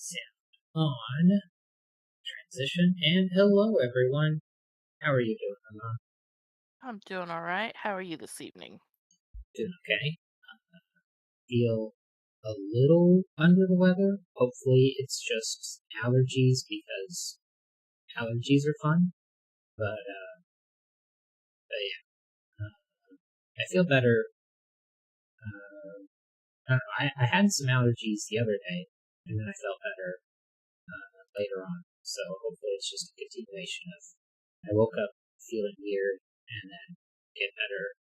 Sound on. Transition. And hello, everyone. How are you doing, Emma? I'm doing all right. How are you this evening? Doing okay. Feel a little under the weather. Hopefully, it's just allergies because allergies are fun. But yeah, I feel better. I don't know. I had some allergies the other day, and then I felt better later on. So hopefully, it's just a continuation of. I woke up feeling weird, and then get better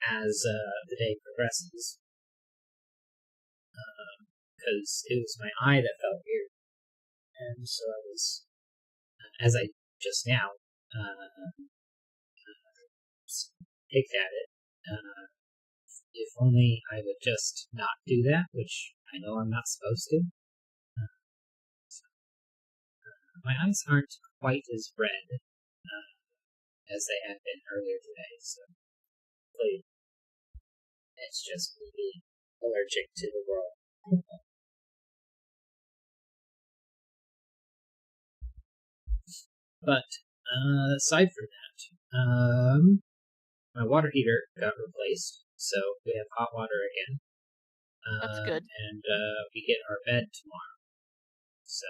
as the day progresses. Because it was my eye that felt weird, and so I was, as I just now picked at it. Uh, if only I would just not do that, which I know I'm not supposed to. So my eyes aren't quite as red as they had been earlier today, so hopefully it's just me being allergic to the world. But aside from that, my water heater got replaced, so we have hot water again. That's good. And we get our bed tomorrow, so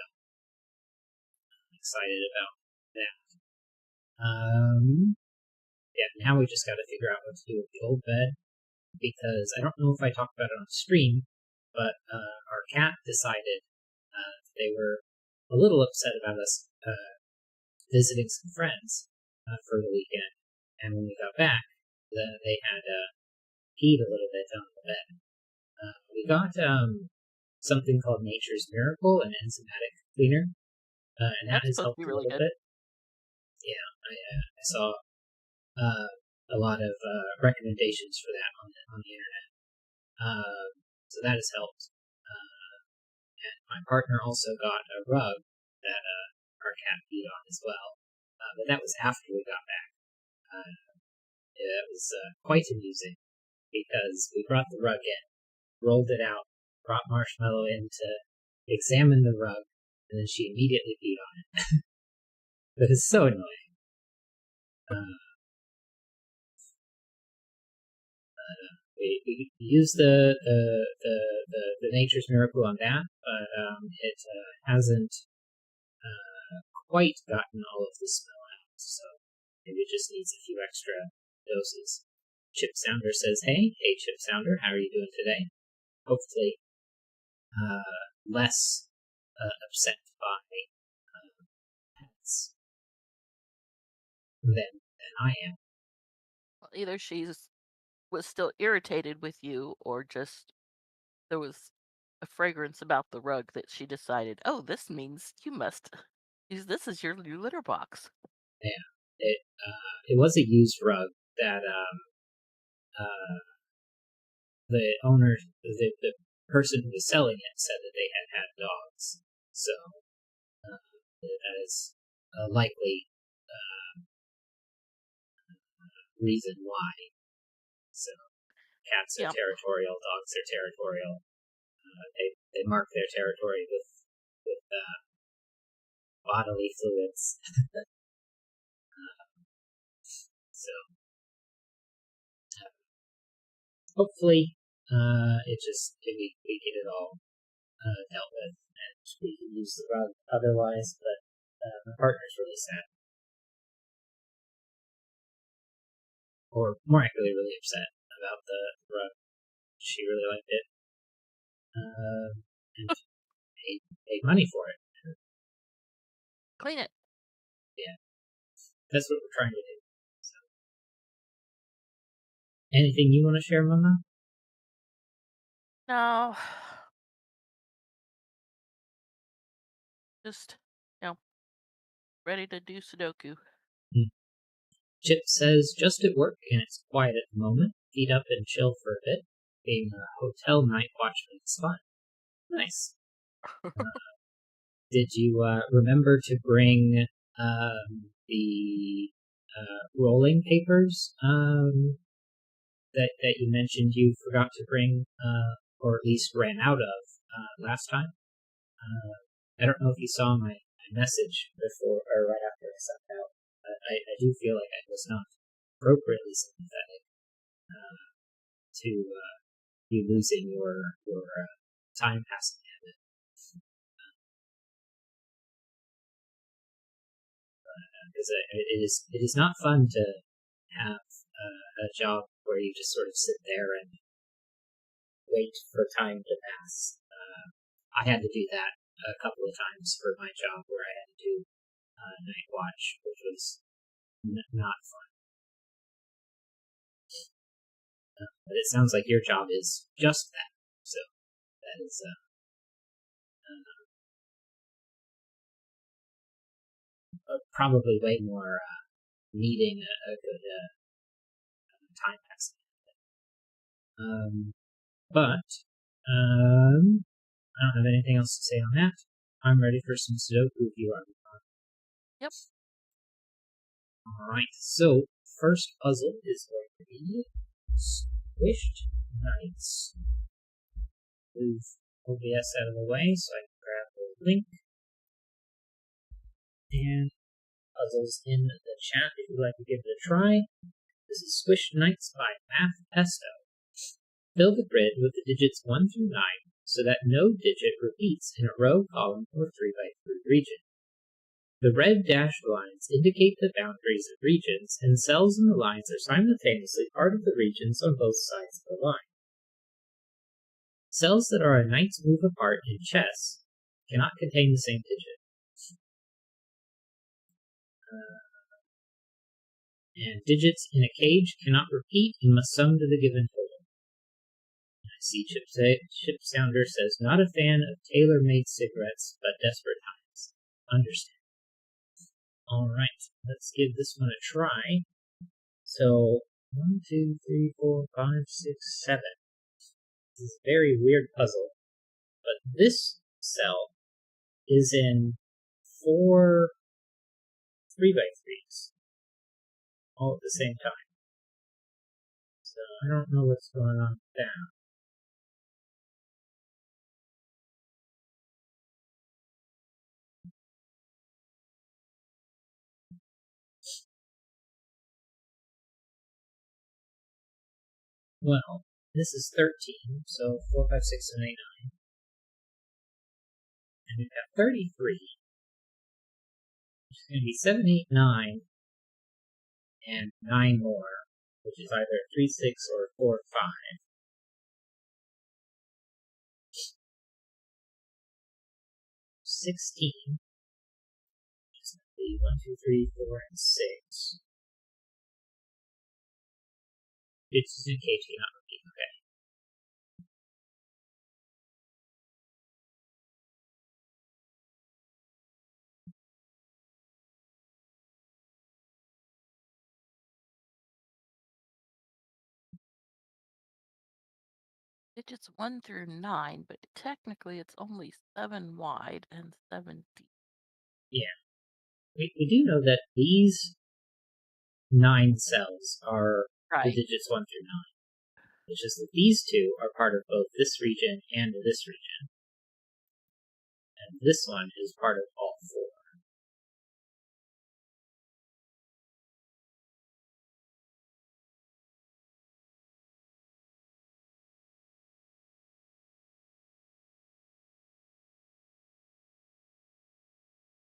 I'm excited about that. Yeah, now we just got to figure out what to do with the old bed because I don't know if I talked about it on stream, but our cat decided they were a little upset about us visiting some friends for the weekend, and when we got back, they had peed a little bit on the bed. We got something called Nature's Miracle, an enzymatic cleaner, and that That's has supposed to be helped a really little good. bit. Yeah, I saw a lot of recommendations for that on the internet, so that has helped. And my partner also got a rug that our cat peed on as well, but that was after we got back. It was quite amusing because we brought the rug in, rolled it out, brought Marshmallow in to examine the rug, and then she immediately peed on it. It was so annoying. Uh, we used the Nature's Miracle on that, but it hasn't quite gotten all of the smell out, so maybe it just needs a few extra doses. Chip Sounder says, hey Chip Sounder, how are you doing today? Hopefully less upset by pets than I am. Well, either she's was still irritated with you, or just there was a fragrance about the rug that she decided, oh, this means you must use this as your new litter box. Yeah, it was a used rug that uh, the owner, the person who was selling it, said that they had dogs, so that is a likely reason why. So cats are Yep. territorial, dogs are territorial. They mark their territory with bodily fluids. So hopefully, we get it all dealt with, and we can use the rug otherwise. But my partner's really sad, or more accurately, really upset about the rug. She really liked it, and paid money for it. Clean it. Yeah, that's what we're trying to do. So, anything you want to share, Mama? No, just, you know, ready to do Sudoku. Hmm. Chip says just at work and it's quiet at the moment. Feed up and chill for a bit. Being a hotel night watchman is fun. Nice. Did you remember to bring the rolling papers that you mentioned you forgot to bring, or at least ran out of last time? I don't know if you saw my message before or right after I sent out, but I do feel like I was not appropriately sympathetic to you losing your time passing habit. Because it is not fun to have a job where you just sort of sit there and wait for time to pass. I had to do that a couple of times for my job where I had to do night watch, which was not fun. But it sounds like your job is just that, so that is probably way more needing a good time passing. But I don't have anything else to say on that. I'm ready for some Sudoku if you are. Yep. Alright, so first puzzle is going to be Squished Knights. Move OBS out of the way so I can grab the link. And puzzles in the chat if you'd like to give it a try. This is Squished Knights by Math Pesto. Fill the grid with the digits 1 through 9 so that no digit repeats in a row, column, or 3x3 region. The red dashed lines indicate the boundaries of regions, and cells in the lines are simultaneously part of the regions on both sides of the line. Cells that are a knight's move apart in chess cannot contain the same digit. And digits in a cage cannot repeat and must sum to the given total. I see Chip Sounder says, not a fan of tailor-made cigarettes, but desperate times. Understand. Alright, let's give this one a try. So, 1, 2, 3, 4, 5, 6, 7. This is a very weird puzzle. But this cell is in 4 3x3s. All at the same time. So, I don't know what's going on with that. Well, this is 13, so 4, 5, 6, 7, 8, 9. And we've got 33, which is going to be 7, 8, 9, and 9 more, which is either 3, 6, or 4, 5. 16, which is going to be 1, 2, 3, 4, and 6. It's in case cannot repeat, okay. Digits 1 through 9, but technically it's only 7 wide and 7 deep. Yeah. We do know that these 9 cells are the digits 1 through 9. It's just that these two are part of both this region and this region. And this one is part of all 4.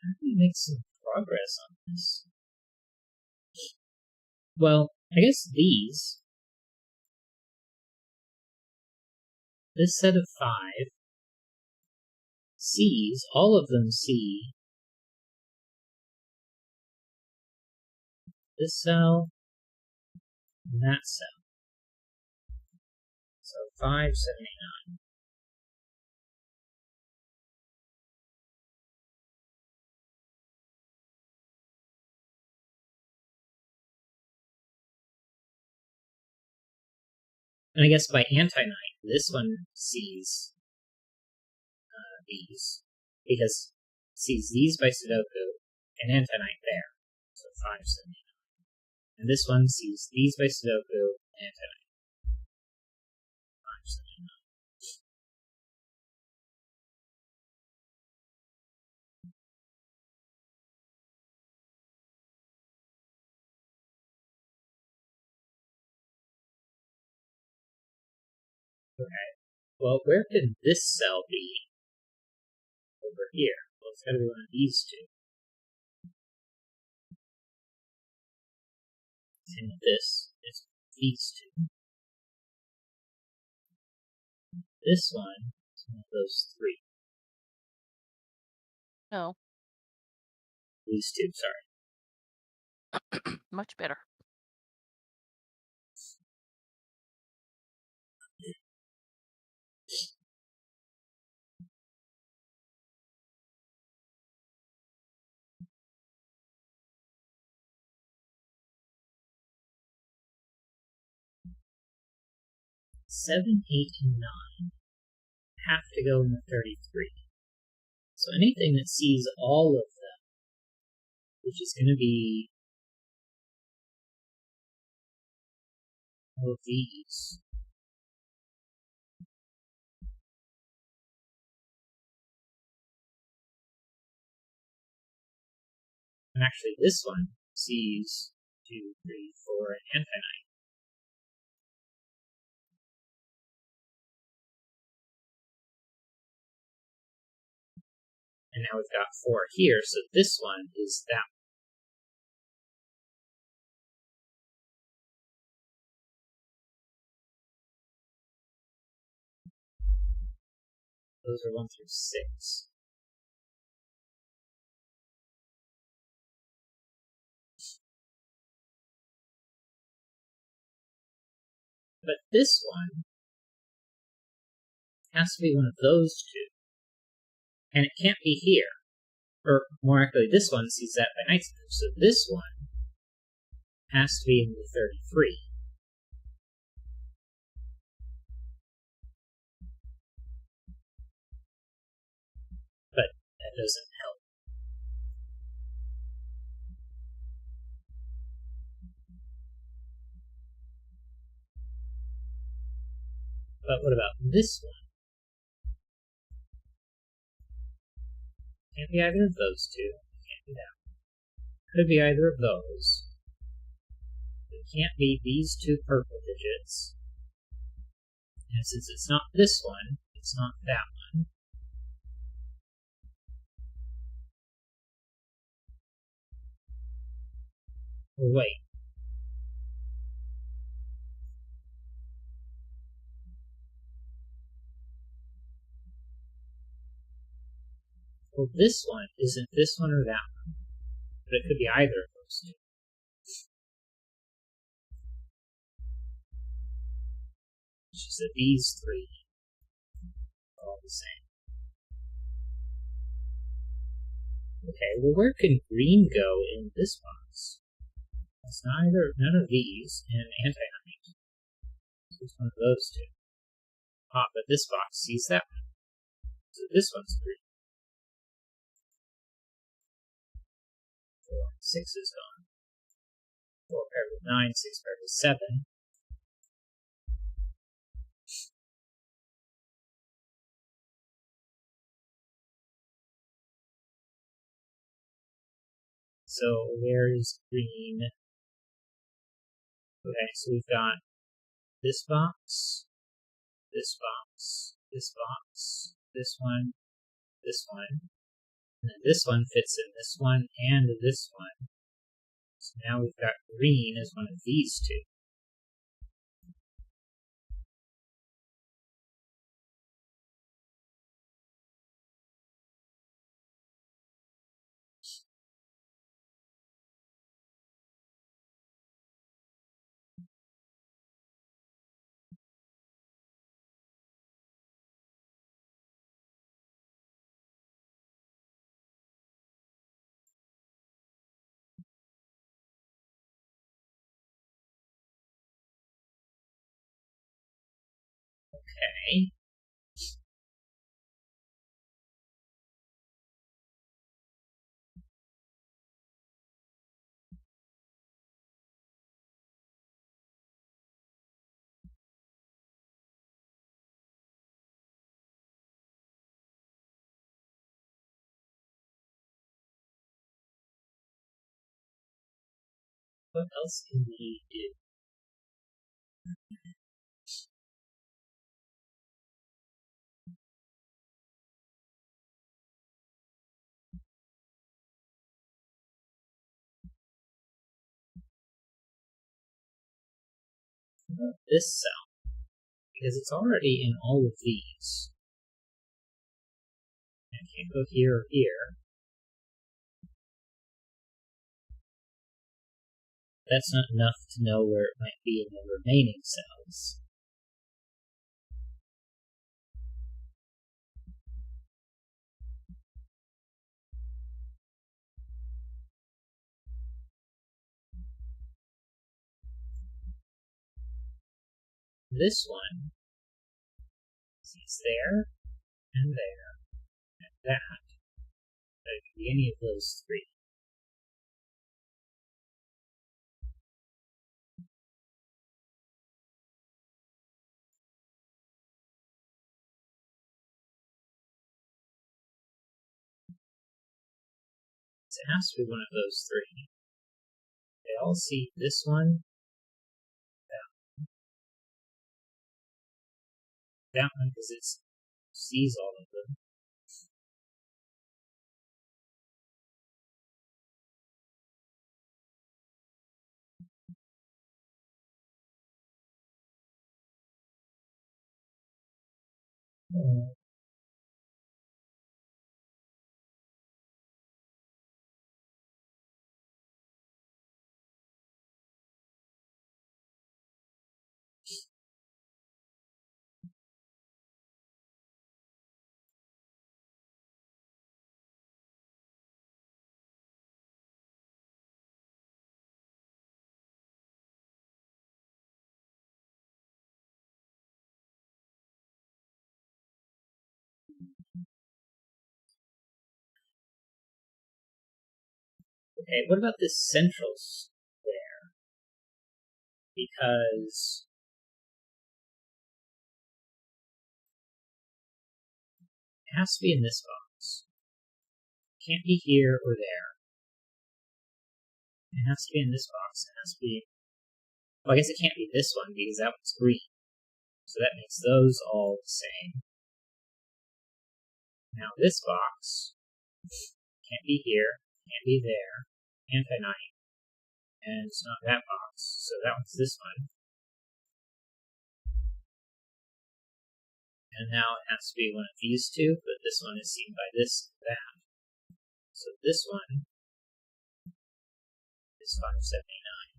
How do we make some progress on this? Well, I guess this set of 5, C's, all of them see this cell and that cell. So 5, 7, 8, 9. And I guess by anti-night, this one sees these, because it sees these by Sudoku and anti-night there. So 5, 7, 8, 9. And this one sees these by Sudoku and anti-night. 5, 7, 8, 9. Okay. Well, where could this cell be over here? Well, it's got to be one of these two. And this is these two. This one is one of those three. No, These two, sorry. much better. Seven, 8, and 9 have to go in the 33. So anything that sees all of them, which is going to be all of these, and actually this one sees 2, 3, 4, and infinite. And now we've got 4 here, so this one is that one. Those are 1 through 6. But this one has to be one of those two. And it can't be here. Or more accurately, this one sees that by night. So this one has to be in the 33. But that doesn't help. But what about this one? Can't be either of those two. Can't be that one. Could be either of those. It can't be these two purple digits. And since it's not this one, it's not that one. Well, wait. Well, this one isn't this one or that one. But it could be either of those two. It's just that these three are all the same. Okay, well, where can green go in this box? It's none of these, and anti-honey. So it's one of those two. Ah, but this box sees that one. So this one's green. 4, 6 is gone. 4 paired with 9, 6 paired with 7. So where is green? Okay, so we've got this box, this box, this box, this one, and then this one fits in this one and this one. So now we've got green as one of these two. Okay. What else can we do? this cell because it's already in all of these. I can't go here or here. That's not enough to know where it might be in the remaining cells. This one is there and there and that. But it could be any of those three. So it has to be one of those three. They all see this one, that one because it sees all of them. Okay, what about this central square? Because it has to be in this box. It can't be here or there. It has to be in this box. It has to be. Well, I guess it can't be this one because that one's green. So that makes those all the same. Now this box can't be here, can't be there, anti-9, and it's not that box. So that one's this one. And now it has to be one of these two, but this one is seen by this and that. So this one is 579.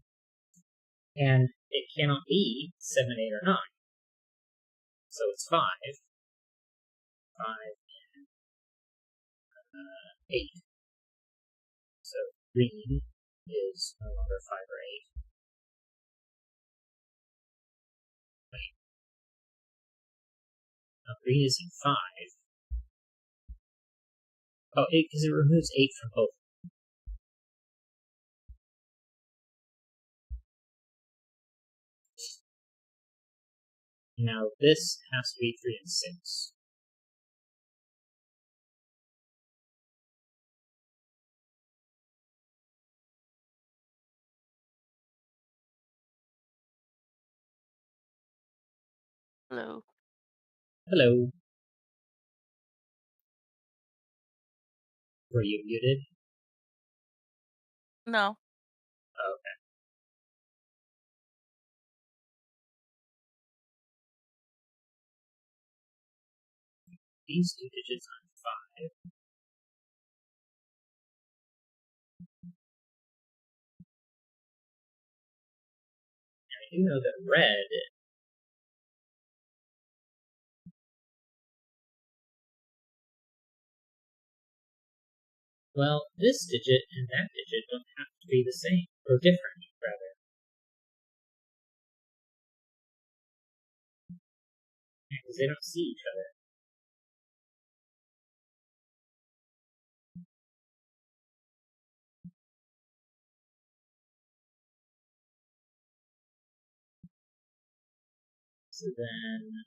And it cannot be 7, 8, or 9. So it's 5, 5, and 8. So green is no longer 5 or 8. Wait. No, green isn't 5. Oh, because it removes 8 from both. Now this has to be 3 and 6. Hello. Hello. Were you muted? No. Oh, okay. These two digits on 5. I do know that red. Well, this digit and that digit don't have to be the same, or different, rather. Because they don't see each other. So then,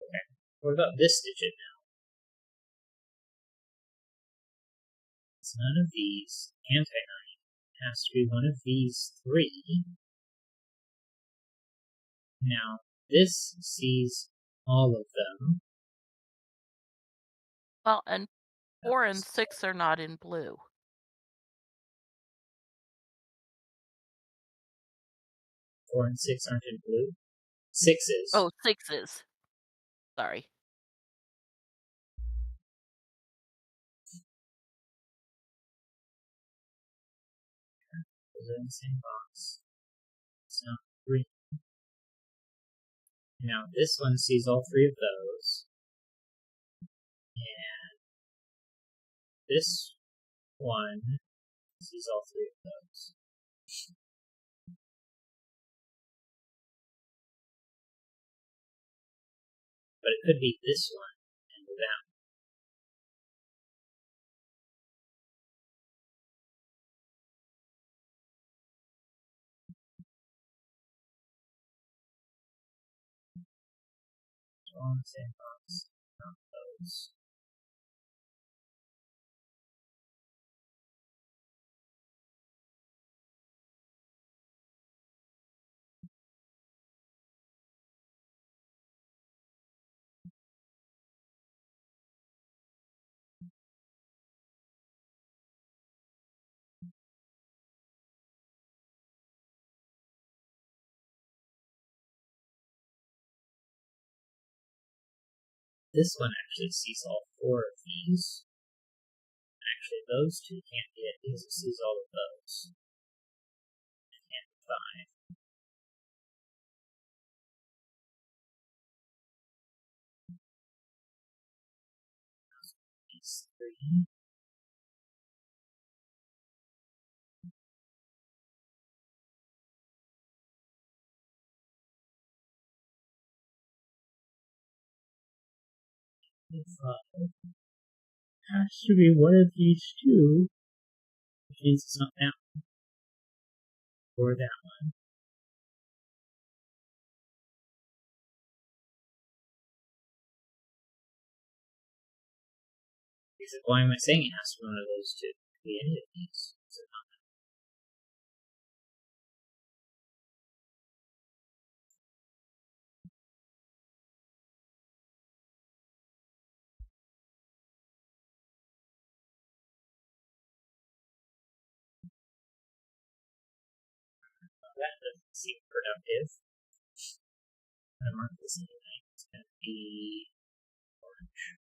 okay, what about this digit now? It's none of these anti-9. It has to be one of these three. Now, this sees all of them. Well, and 4 and 6 are not in blue. 4 and 6 aren't in blue. 6 is. Oh, 6 is. Sorry. Those are in the same box. It's not green. Now this one sees all three of those, and this one sees all three of those. But it could be this one and that one. All in the same box. Not those. This one actually sees all four of these. Actually, those two can't be it because it sees all of those. And 5. These 3. And 5. Has to be one of these two, which means it's not that one or that one. Because why am I saying it has to be one of those two? It could be any of these. So not that doesn't seem productive. I'm going to mark this anyway. It's going to be orange.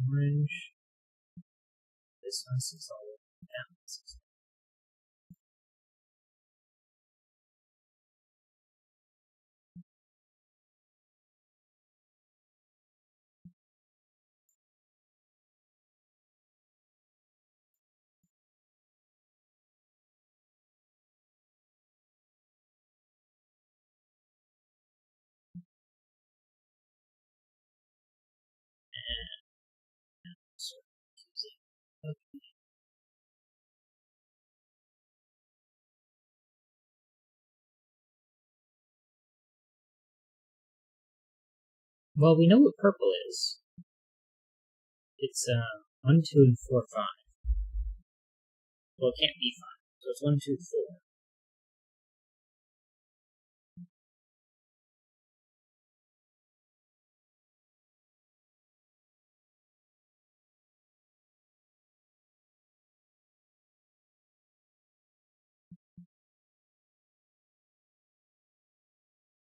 Orange. This one sees all of them. That one sees all. And so using well, we know what purple is. It's 1, 2, and 4, 5. Well, it can't be 5. So it's 1, 2, 4.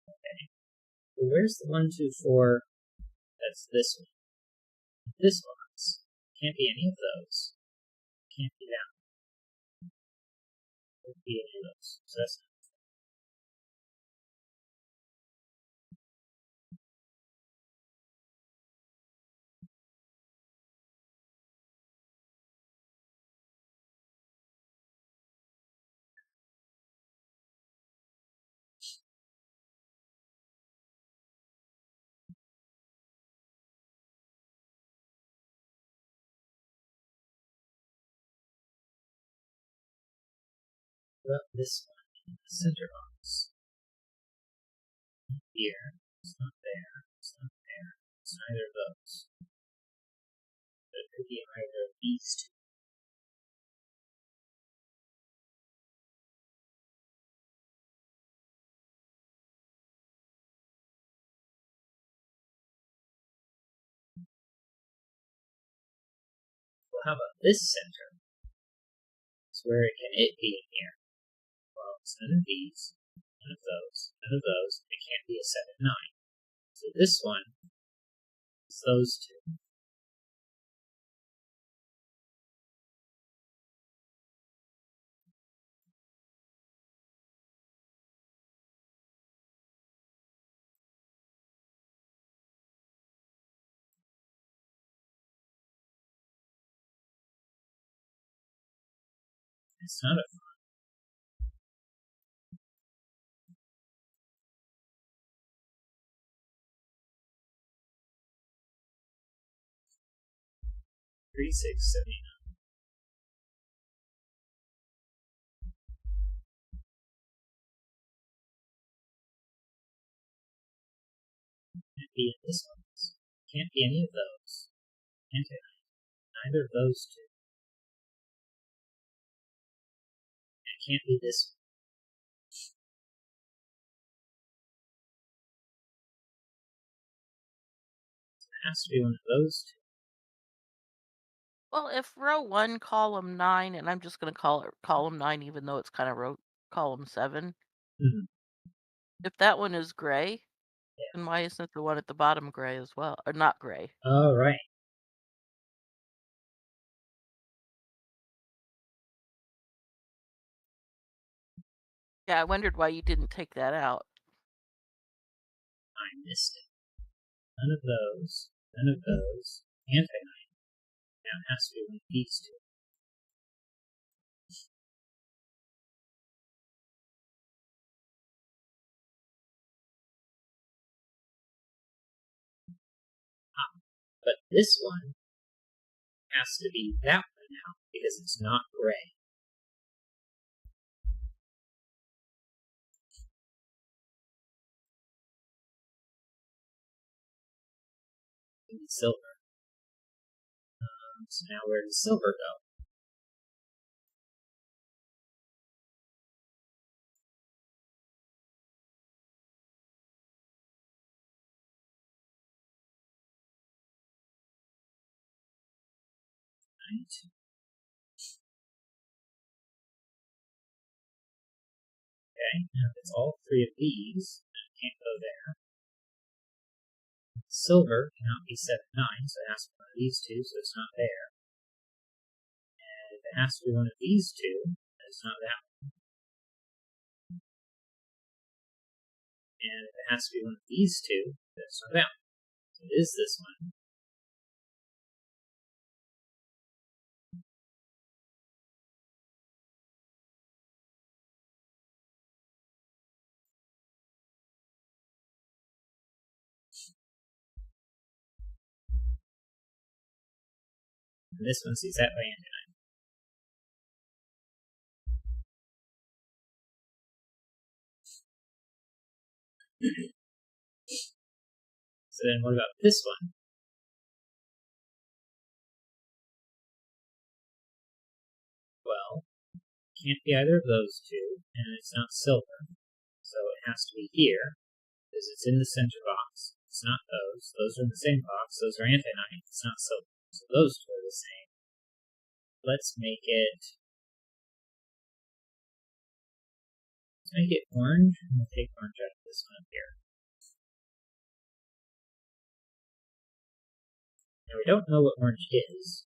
Okay. Well, where's the 1, 2, 4? That's this one. This one's. Can't be any of those. Can't be that one. Can't be any of those. So that's well, this one in the center box. Here. It's not there. It's not there. It's neither of those. But it could be either of these two. Well, how about this center? So where can it be in here? Well, it's none of these, none of those, none of those. It can't be a 7, 9. So this one is those two. It's not a 3, 6, 7, 8, 9. Can't be in this one. Can't be any of those. Can't be neither of those two. It can't be this one. It has to be one of those two. Well, if row 1, column 9, and I'm just gonna call it column 9 even though it's kinda column 7. Mm-hmm. If that one is gray, Yeah. then why isn't the one at the bottom gray as well? Or not gray? Oh, right. Yeah, I wondered why you didn't take that out. I missed it. None of those. None of those. Anti-9. Now it has to be one of these two. But this one has to be that one now because it's not gray. It's silver. So now where does silver go? Right? Okay, now if it's all three of these, then it can't go there. Silver cannot be 7, 9, so it has to be one of these two, so it's not there. And if it has to be one of these two, then it's not that one. And if it has to be one of these two, then it's not that one. So it is this one. And this one sees that by anti-9. So then what about this one? Well, it can't be either of those two, and it's not silver. So it has to be here, because it's in the center box. It's not those. Those are in the same box. Those are anti-9. It's not silver. So those two are the same. Let's make it orange, and we'll take orange out of this one up here. Now we don't know what orange is,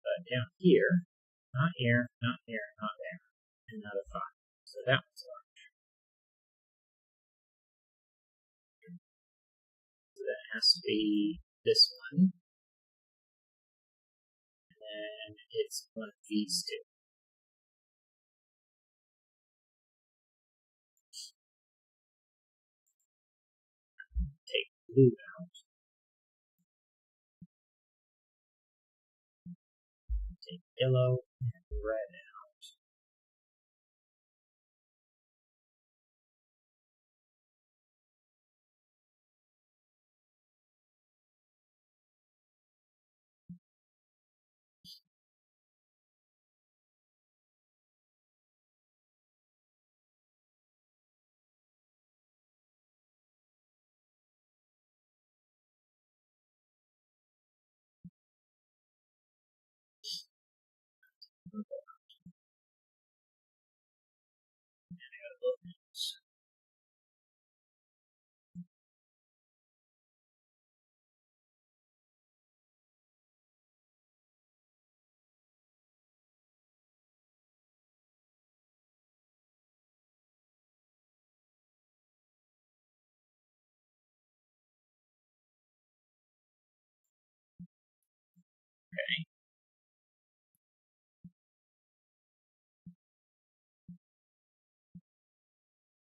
but down here, not here, not here, not there, and not a 5. So that one's orange. So that has to be this one, and it's one of these two. Take blue out. Take yellow and red out.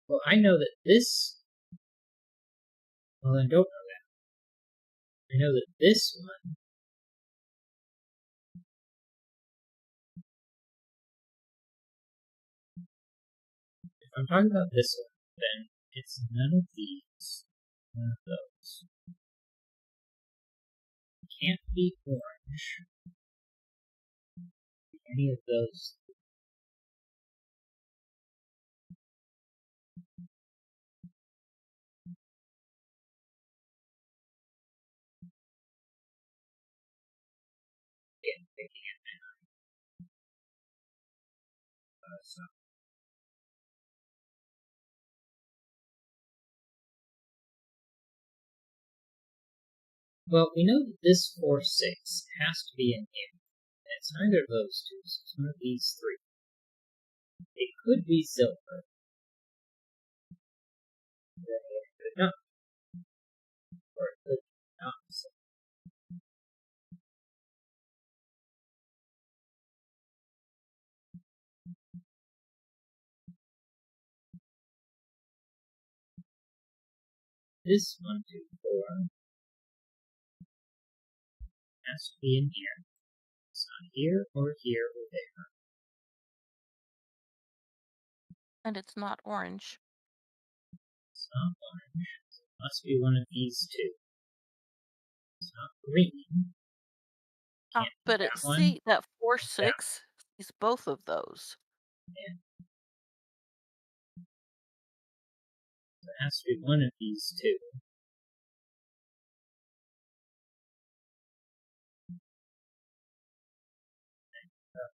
Well, I know that this. Well, I don't know that. I know that this one. If I'm talking about this one, then it's none of these, none of those. It can't be orange. Any of those. Yeah, picking it now. So. Well, we know that this 4-6 has to be in here. And it's neither of those two, so it's one of these three. It could be silver. It could not. Or it could not be silver. This 1, 2, 4 has to be in here. It's not here or here or there. And it's not orange. It's not orange. So it must be one of these two. It's not green. Can't be But that one. see, that That 4-6 is both of those. one. So it has to be one of these two.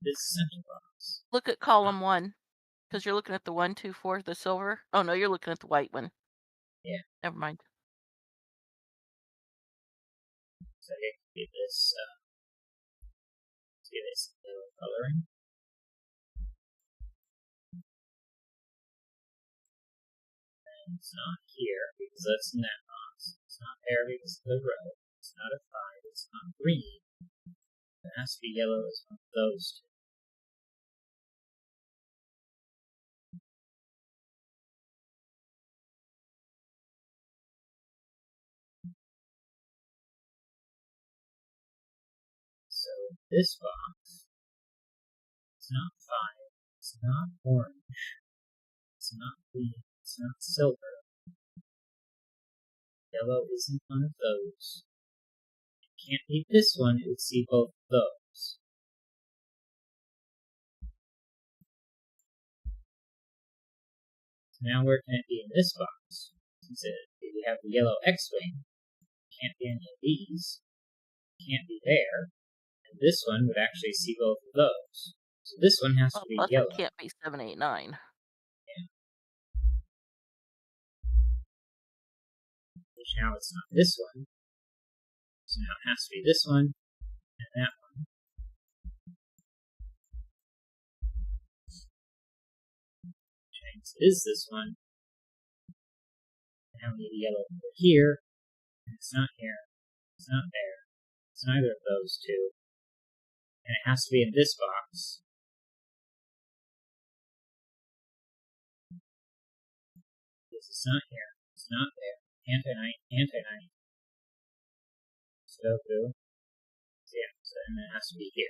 This center box. Look at column 1, because you're looking at the 1, 2, 4, the silver. Oh no, you're looking at the white one. Yeah. Never mind. So here can be this. See this little coloring. And it's not here because that's in that box. It's not there because of the row. It's not a 5. It's not green. It has to be yellow as one of those two. So this box, it's not 5. It's not orange. It's not green. It's not silver. Yellow isn't one of those. It can't be this one. It would see both of those. So now where can it be in this box? Since we have the yellow X-wing, it can't be any of these. It can't be there. And this one would actually see both of those. So this one has to Well, be plus it yellow. can't be 7, 8, 9. Yeah. Which now it's not this one. So now it has to be this one and that one. Which means it is this one. Now we need a yellow over here. And it's not here. It's not there. It's neither of those two. And it has to be in this box. Because it's not here. It's not there. Anti-night. Sudoku. So yeah, so then it has to be here.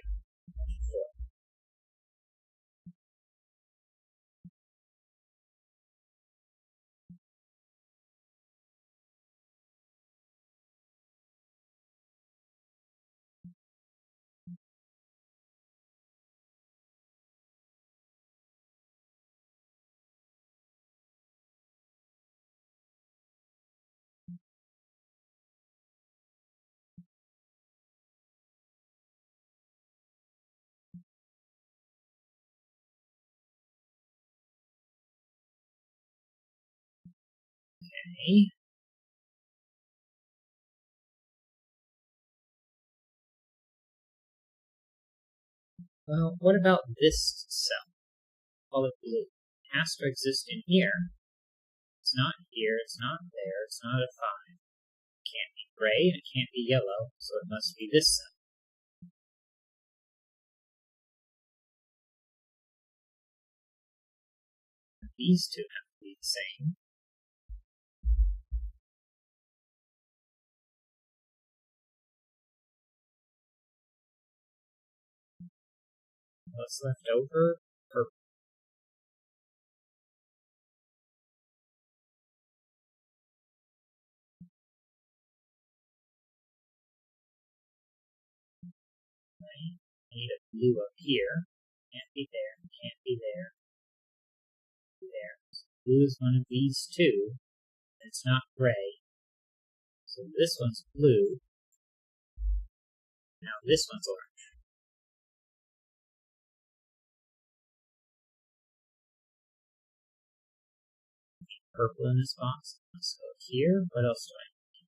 Okay. Well, what about this cell? Call it blue. It has to exist in here. It's not here, it's not there, it's not a 5. It can't be gray, and it can't be yellow, so it must be this cell. These two have to be the same. What's left over? Purple. Right? I need a blue up here. Can't be there. Can't be there. There. So blue is one of these two. It's not gray. So this one's blue. Now this one's orange. Purple in this box. Let's go here. What else do I need?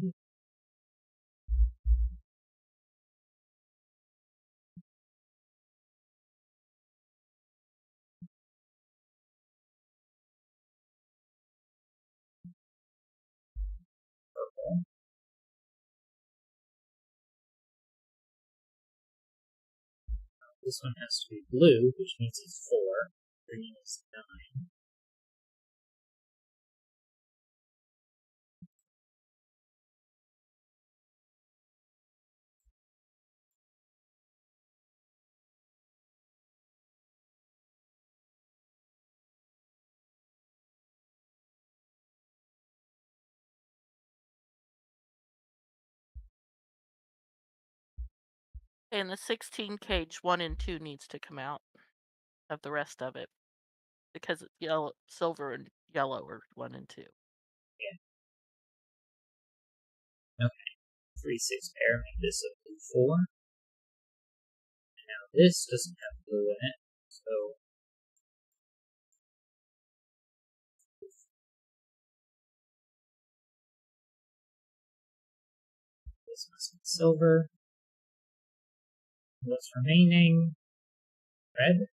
Red. Purple. This one has to be blue, which means it's 4. Green is 9. And the 16 cage 1 and 2 needs to come out of the rest of it because it's yellow, silver, and yellow are 1 and 2. Yeah. Okay. 3-6 pair, make this a blue 4. And now this doesn't have blue in it, so this must be silver. What's remaining? Red.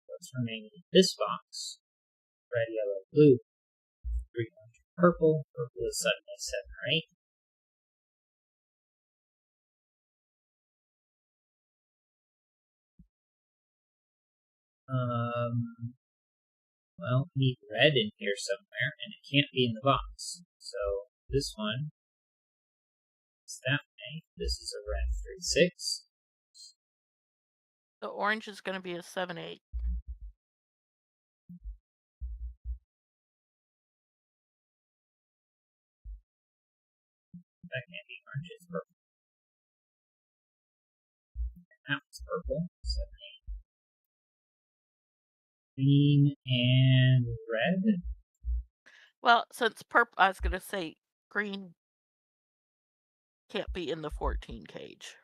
What's remaining in this box? Red, yellow, blue. Green, orange, purple. Purple is suddenly 7 or 8. Well, we need red in here somewhere, and it can't be in the box. So this one is that way. This is a red 3-6. The orange is going to be a 7-8. That can't be orange, it's purple. And that was purple, 7-8. Green and red. Well, since purple, I was going to say green can't be in the 14 cage.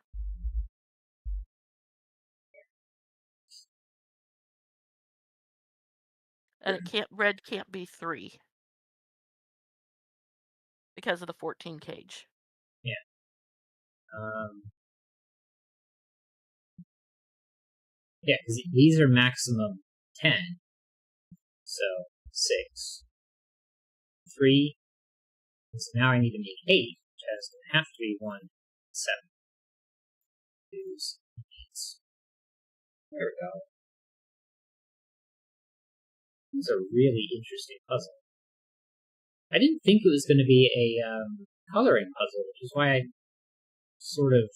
And red can't be 3 because of the 14 cage. Yeah. Yeah, because these are maximum 10. So 6, 3. So now I need to make 8, which has to have to be 1, 7. There we go. It's a really interesting puzzle. I didn't think it was going to be a coloring puzzle, which is why I sort of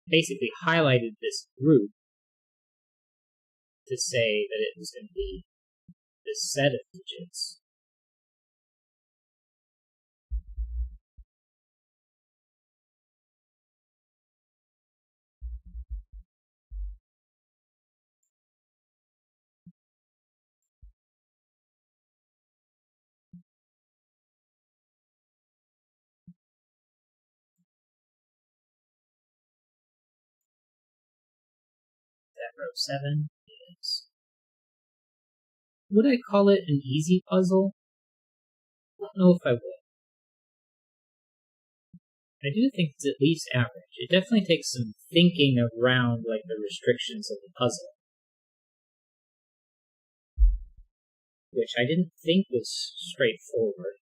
basically highlighted this group to say that it was going to be this set of digits. That row 7 is... Would I call it an easy puzzle? I don't know if I would. I do think it's at least average. It definitely takes some thinking around like the restrictions of the puzzle. which I didn't think was straightforward.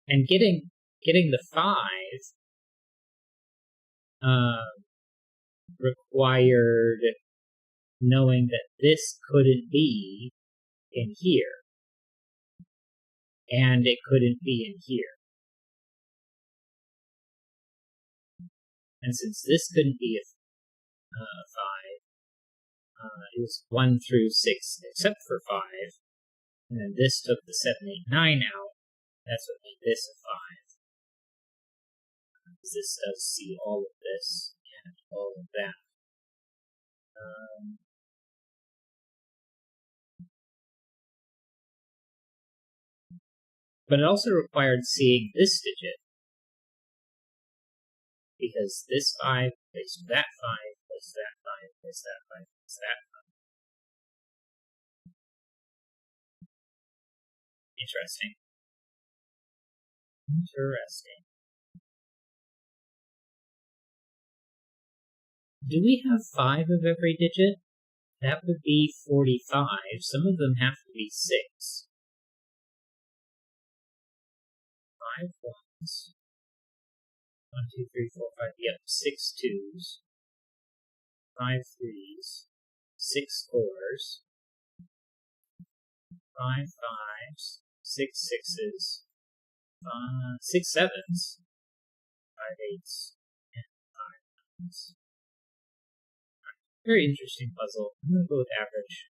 And getting the 5 required knowing that this couldn't be in here, and it couldn't be in here. And since this couldn't be a 5, it was 1 through 6 except for 5, and then this took the 7, 8, 9 out. That's what made this a 5. This does see all of this and all of that. But it also required seeing this digit, because this 5 plays to that 5, plays to that 5, plays to that 5, plays to that 5. Interesting. Do we have 5 of every digit? That would be 45. Some of them have to be 6. 5 ones. 1, 2, 3, 4, 5. Yep, 6 twos. 5 threes. 6 fours. 5 fives. 6 sixes. 6 sevens. 5 eights. And 5 nines. Very interesting puzzle. I'm going to go with average.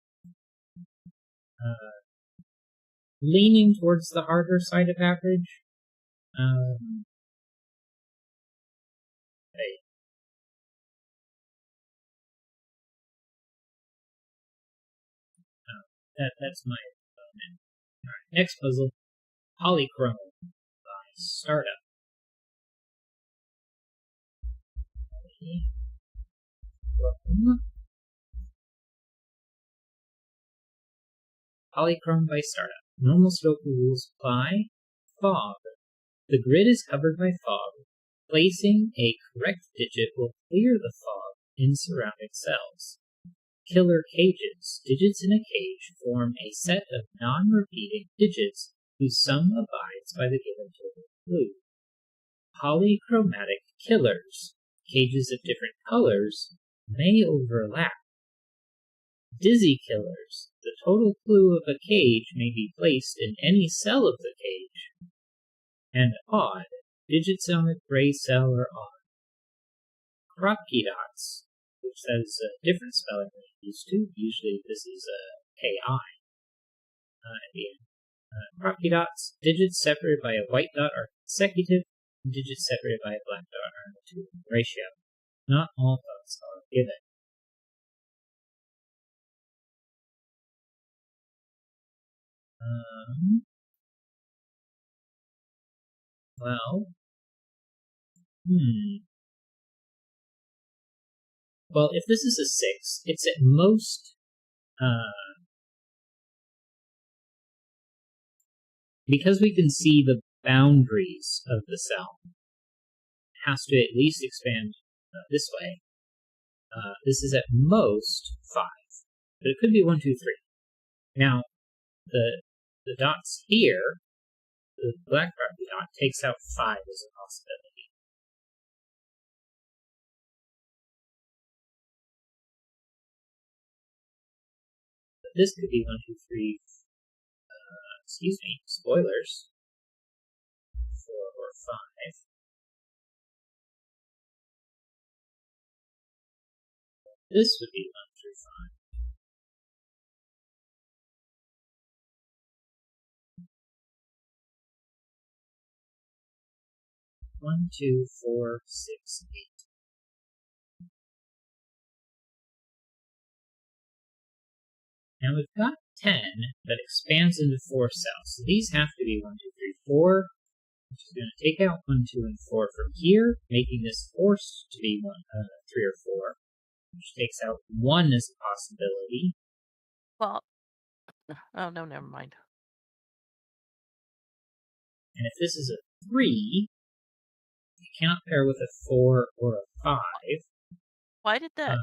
Leaning towards the harder side of average. That's my opinion. Alright, next puzzle. Polychrome by Startup. Polychrome by Startup. Normal Sudoku rules apply. Fog. The grid is covered by fog. Placing a correct digit will clear the fog in surrounding cells. Killer cages. Digits in a cage form a set of non-repeating digits whose sum abides by the given total clue. Polychromatic killers. Cages of different colors may overlap. Dizzy killers. The total clue of a cage may be placed in any cell of the cage. And odd. Digits on a gray cell are odd. Kropki dots, which has a different spelling than it used to. Usually this is a KI at the end. Kropki dots. Digits separated by a white dot are consecutive. Digits separated by a black dot are in a 2-1 ratio. Not all dots are given. Well, if this is a 6, it's at most, because we can see the boundaries of the cell, it has to at least expand this way. This is at most 5, but it could be 1, 2, 3. Now, the dots here, the black Kropki dot takes out 5 as a possibility. But this could be 1, 2, 3. Excuse me, spoilers. 4 or 5. This would be 1 through 5. 1, 2, 4, 6, 8. Now we've got 10 that expands into 4 cells. So these have to be 1, 2, 3, 4, which is going to take out 1, 2, and 4 from here, making this forced to be 3 or 4, which takes out 1 as a possibility. Well, oh no, never mind. And if this is a 3, it cannot pair with a 4 or a 5. Why did that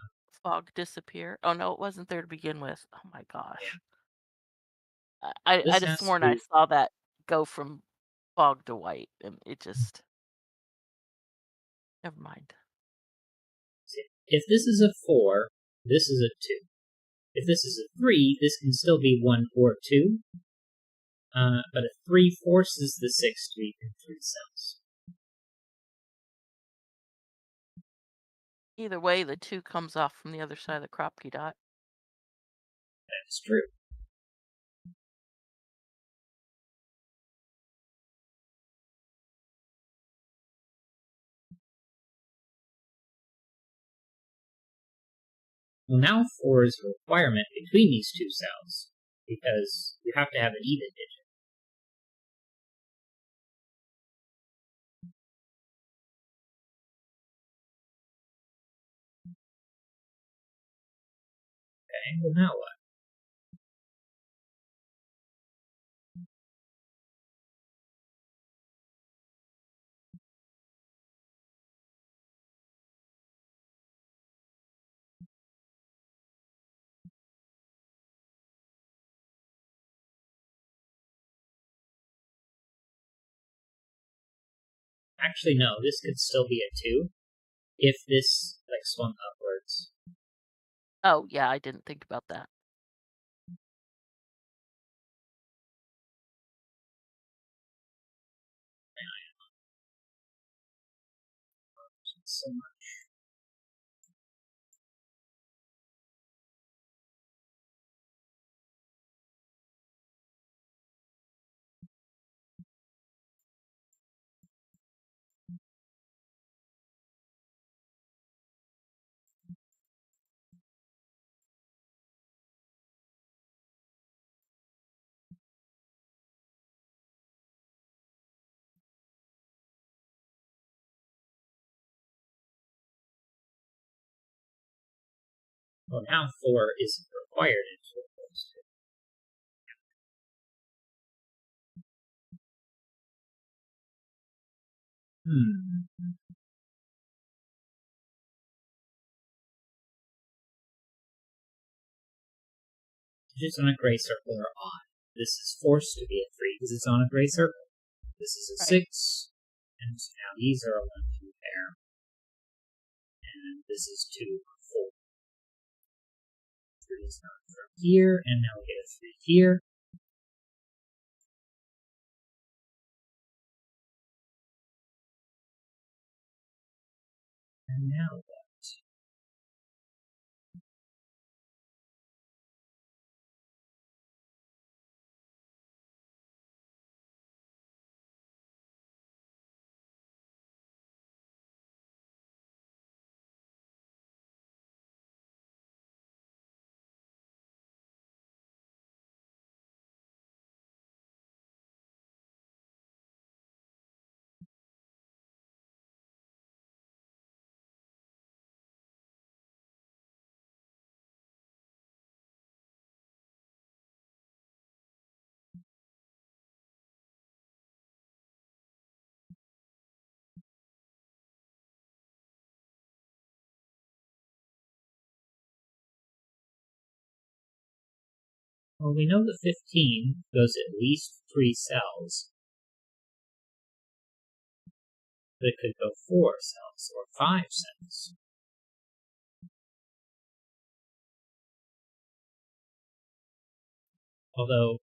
fog disappear? Oh, no, it wasn't there to begin with. Oh my Yeah, gosh. I'd this have has sworn I to. saw that go from fog to white, and it just never mind. If this is a 4, this is a 2. If this is a 3, this can still be 1 or 2, but a 3 forces the 6 to be in 3 cells. Either way, the 2 comes off from the other side of the Kropke dot. That is true. Well, now 4 is a requirement between these 2 cells, because you have to have an even digit. Okay, well now what? Actually, no, this could still be a 2 if this like swung upwards. Oh, yeah, I didn't think about that. So well, now 4 isn't required in 4 goes to. Digits on a gray circle are odd. This is forced to be a 3 because it's on a gray circle. This is a Right. 6, and so now these are a 1, 2 pair, and this is 2, 4. 3 is not from here, and now we get a 3 here. And now what? Well, we know the 15 goes at least 3 cells, but it could go 4 cells or 5 cells. Although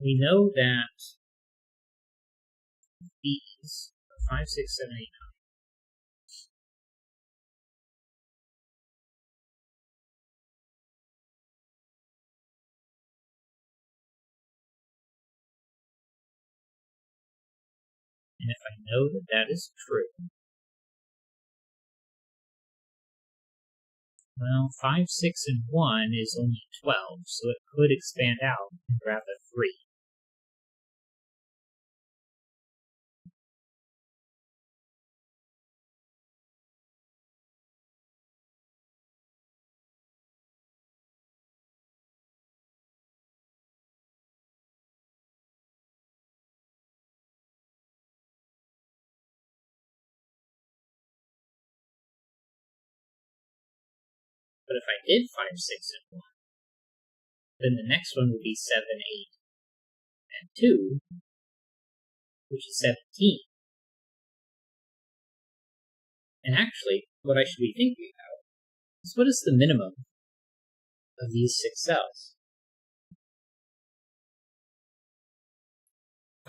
we know that these are 5, 6, 7, 8, 9. And if I know that that is true, well, 5, 6, and 1 is only 12, so it could expand out and grab a 3. But if I did 5, 6, and 1, then the next one would be 7, 8, and 2, which is 17. And actually, what I should be thinking about is what is the minimum of these 6 cells?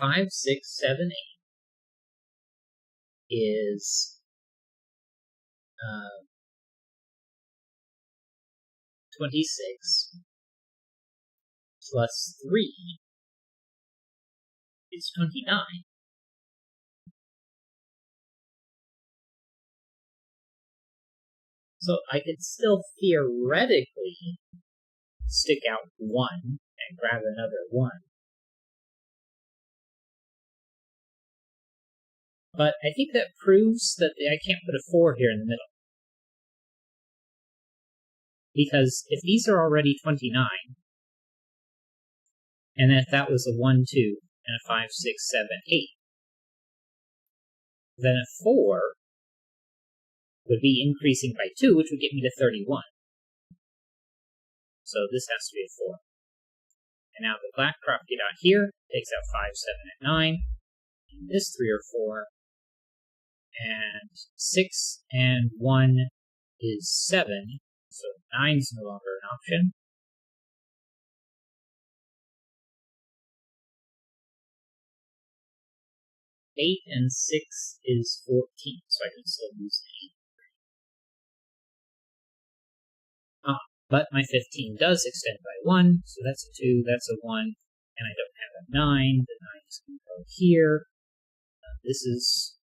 5, 6, 7, 8 is 26 plus 3 is 29. So I could still theoretically stick out 1 and grab another 1. But I think that proves that I can't put a 4 here in the middle. Because if these are already 29, and if that was a 1, 2, and a 5, 6, 7, 8, then a 4 would be increasing by 2, which would get me to 31. So this has to be a 4. And now the black property dot here takes out 5, 7, and 9. And this 3 or 4. And 6 and 1 is 7. So 9 is no longer an option. Eight and 6 is 14, so I can still use the 8. But my 15 does extend by 1, so that's a 2, that's a 1, and I don't have a 9. The 9 is going to go here. This is,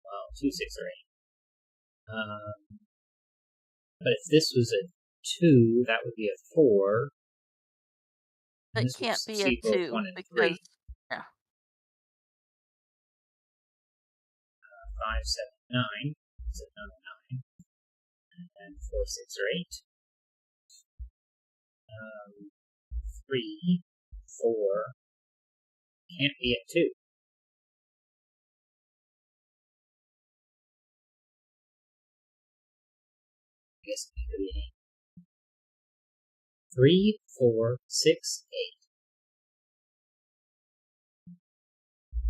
well, 2, 6, or 8. But if this was a 2, that would be a 4. And It this would can't be a succeed both 2 1 and 3. because, yeah, 5, 7, 9 is another 9. And then 4, 6, or 8. 3, 4, can't be at 2. I guess it could be 8. 3, 4, 6, 8.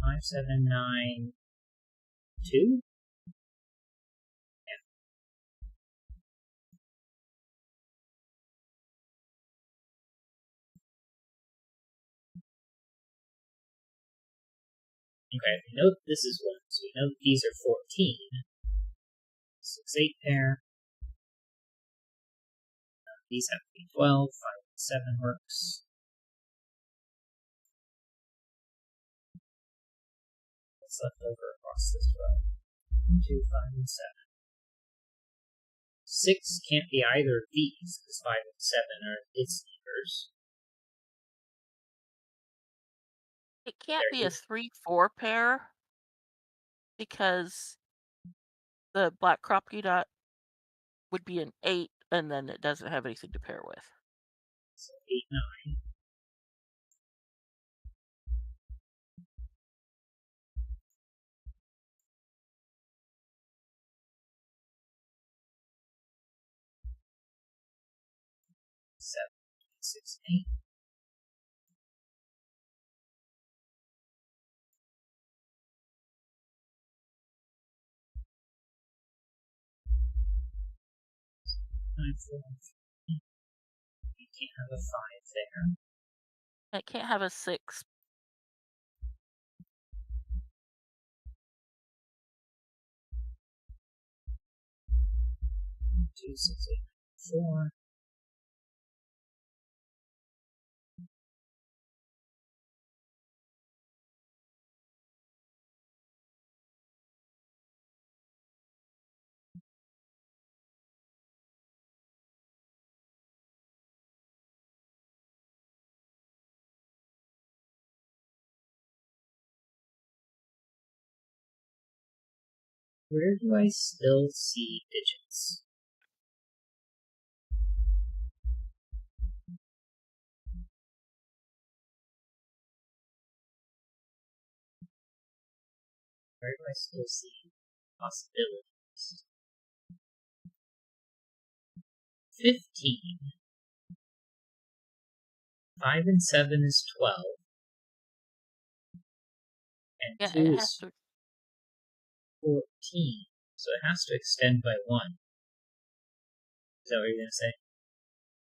5, 7, 9, 2? Yeah. Okay, we know that this is 1, so we know that these are 14. 6, 8 pair. These have to be 12. 5 and 7 works. What's left over across this row? 1, 2, 5, and 7. 6 can't be either of these, because 5 and 7 are its neighbors. it can't be a 3-4 pair because the black property dot would be an 8, and then it doesn't have anything to pair with. So 8, 9. Seven, 6, 8. Nine, 4, 3. You can't have a 5 there. It can't have a 6. 2, 6, 8, 4. Where do I still see digits? Where do I still see possibilities? 15. 5 and 7 is 12. And Yeah, 2 it has is to. 14. So it has to extend by 1. Is that what you're going to say?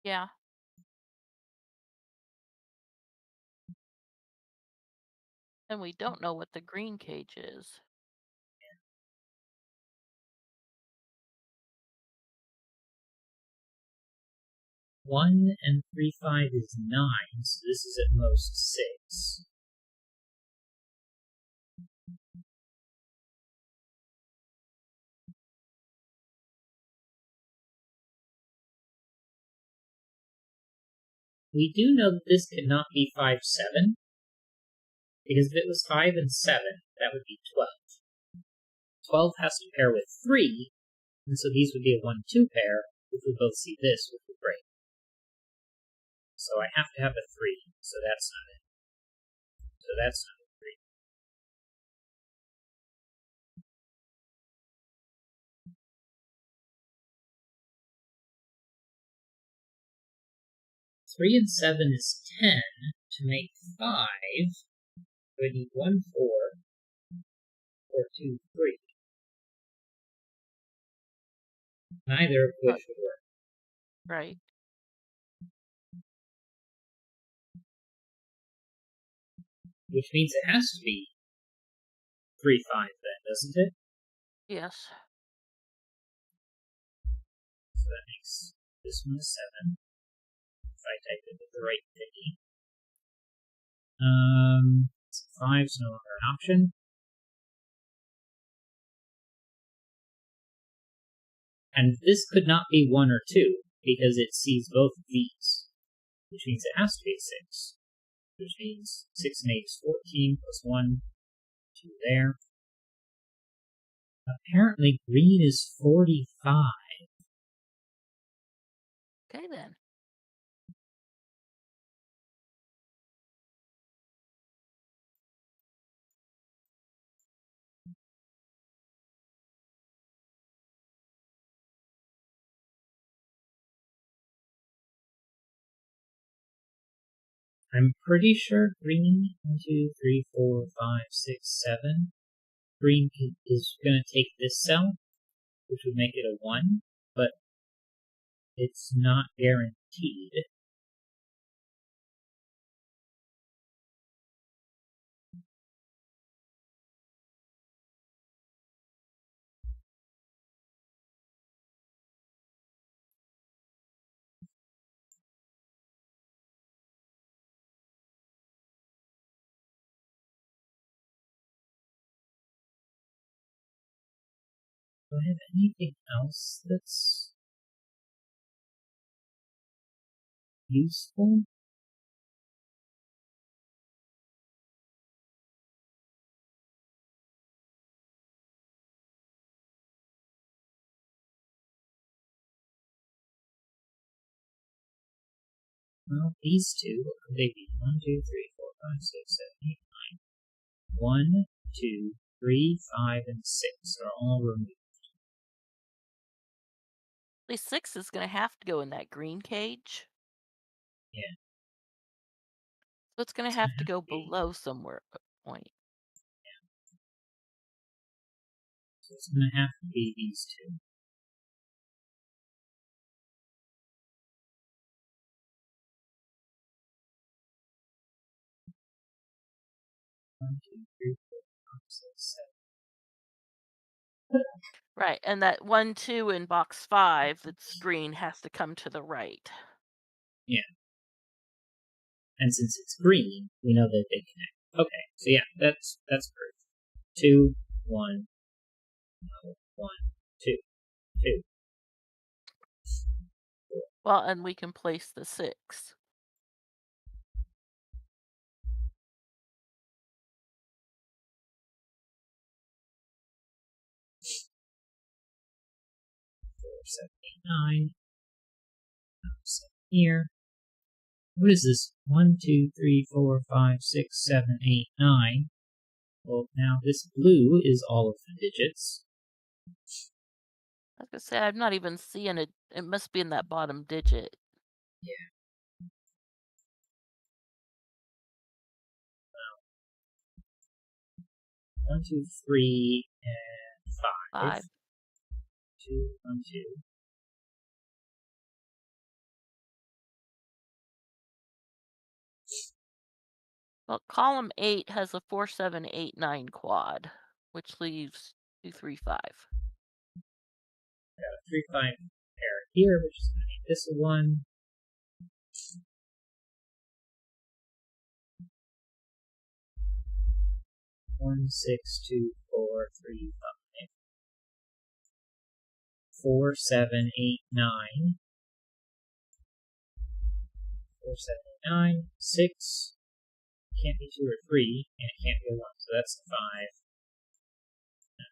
Yeah. And we don't know what the green cage is. 1 and 3, 5 is 9, so this is at most 6. We do know that this could not be 5, 7, because if it was 5 and 7, that would be 12. 12 has to pair with 3, and so these would be a 1-2 pair. If we both see this, which would break. So I have to have a 3, so that's not it. So that's not a 3. Three and 7 is 10. To make 5, we need 1, 4, or 2, 3. Neither of which would work. Right. Which means it has to be 3, 5 then, doesn't it? Yes. So that makes this one a 7. If I type it with the right thingy. 5 is no longer an option. And this could not be 1 or 2, because it sees both of these. Which means it has to be a 6. Which means 6 and 8 is 14, plus 1, 2 there. Apparently green is 45. Okay then. I'm pretty sure green, 1, 2, 3, 4, 5, 6, 7. Green is going to take this cell, which would make it a 1, but it's not guaranteed. Do I have anything else that's useful? Well, these two, what could they be? 1, 2, 3, 4, 5, 6, 7, 8, 9. 1, 2, 3, 5, and 6 are all removed. At least 6 is going to have to go in that green cage. Yeah. So it's going to It's have gonna to have go to be, below somewhere point. so it's gonna have to be these two. 1, 2, 3, 4, 5, 6, 7. Right. And that 1, 2 in box 5 that's green has to come to the right. Yeah. And since it's green, we know that they connect. Okay, so yeah, that's proof. 2, 1, no, 1, 2, 2. Well, and we can place the 6. 4, 7, 8, 9. 7 here. What is this? 1, 2, 3, 4, 5, 6, 7, 8, 9. Well, now this blue is all of the digits. I was gonna say I'm not even seeing it. It must be in that bottom digit. Yeah. 1, 2, 3, and 5. 5. 2, 1, 2. Well, column 8 has a 4, 7, 8, 9 quad, which leaves 2, 3, 5. Got a 3, 5 pair here, which is going to make this a 1. 1, 6, 2, 4, 3, 5. 4, 7, 8, 9. 4, 7, 8, 9. 6. Can't be 2 or 3, and it can't be a 1, so that's a 5.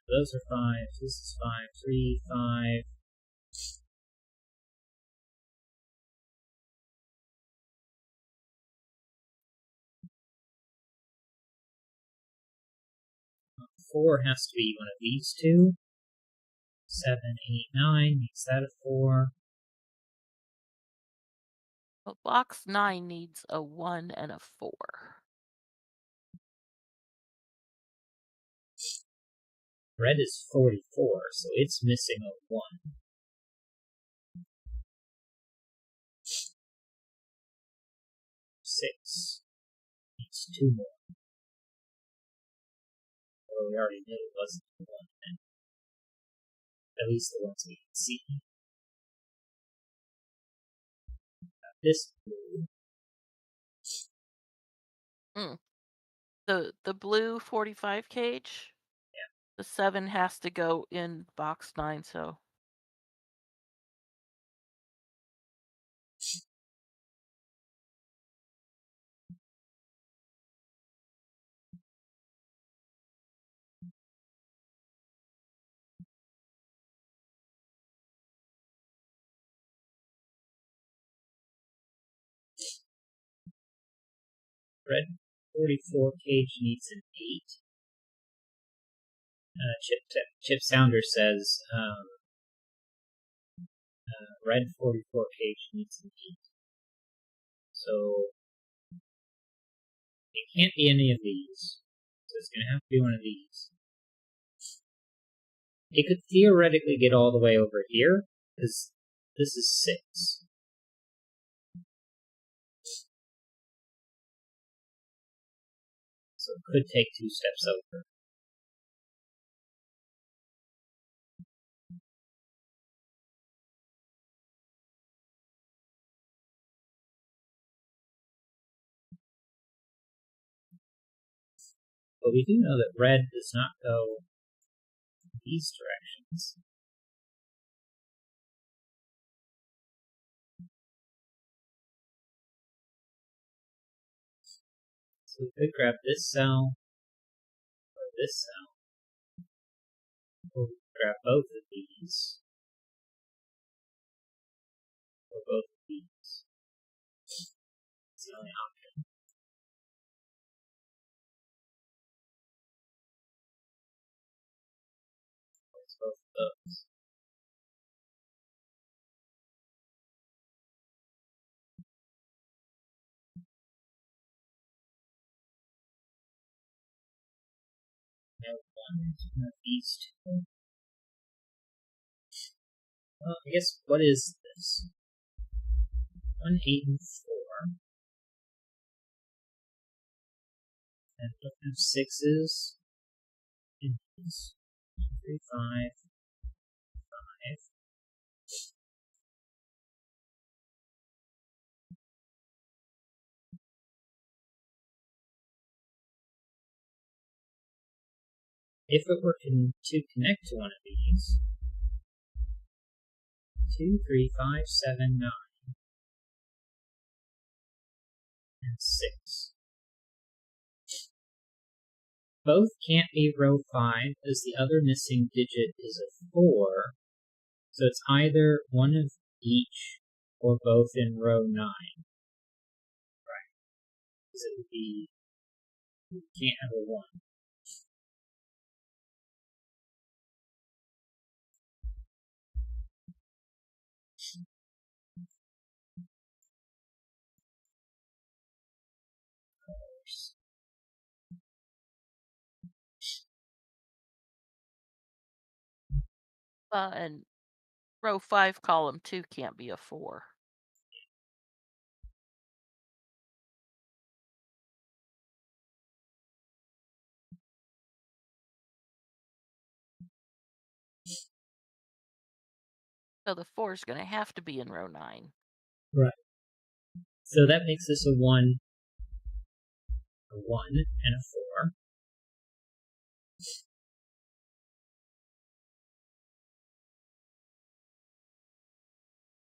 Those are 5s. This is 5, 3, 5. 4 has to be one of these two. 7, 8, 9 makes that a 4. Well, box 9 needs a 1 and a 4. Red is 44, so it's missing a 1. 6 needs 2 more. Well, we already knew it wasn't a 1, and at least the ones we can see. This blue. The blue 45 cage. Yeah. The 7 has to go in box 9, so Red 44 cage needs an 8. Chip Sounder says red 44 cage needs an 8. So it can't be any of these. So it's going to have to be one of these. It could theoretically get all the way over here, because this is 6. So it could take 2 steps over. But we do know that red does not go these directions. So we could grab this cell, or this cell, or we could grab both of these, or both of these. It's the only option. It's both of those. Now one of these two. Well, I guess what is this? 1, 8, and 4. And don't have 6s. And these. 3, 5, 5. If it were to connect to one of these, 2, 3, 5, 7, 9, and 6. Both can't be row 5, as the other missing digit is a 4, so it's either one of each or both in row 9. Right. Because it would be, you can't have a 1. And row 5, column 2 can't be a 4. So the 4 is going to have to be in row 9. Right. So that makes this a 1, and a 4.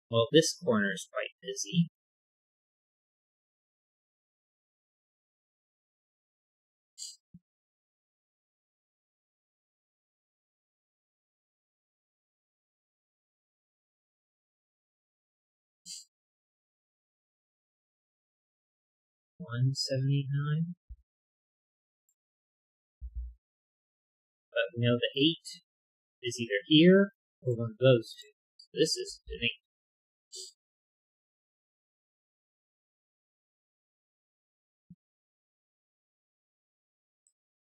Well, this corner is quite busy. $179. But we know the 8 is either here or one of those two. So this is an 8.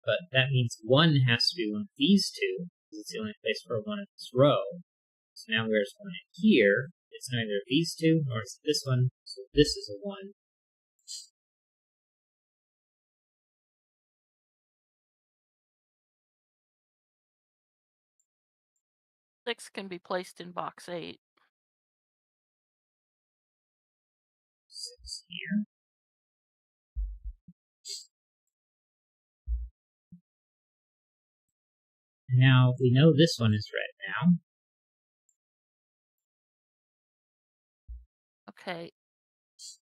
But that means 1 has to be one of these two, because it's the only place for 1 in this row. So now there's 1 in here. It's neither of these two, nor is it this one, so this is a 1. 6 can be placed in box 8. 6 here. Now, we know this one is red now. Okay. Does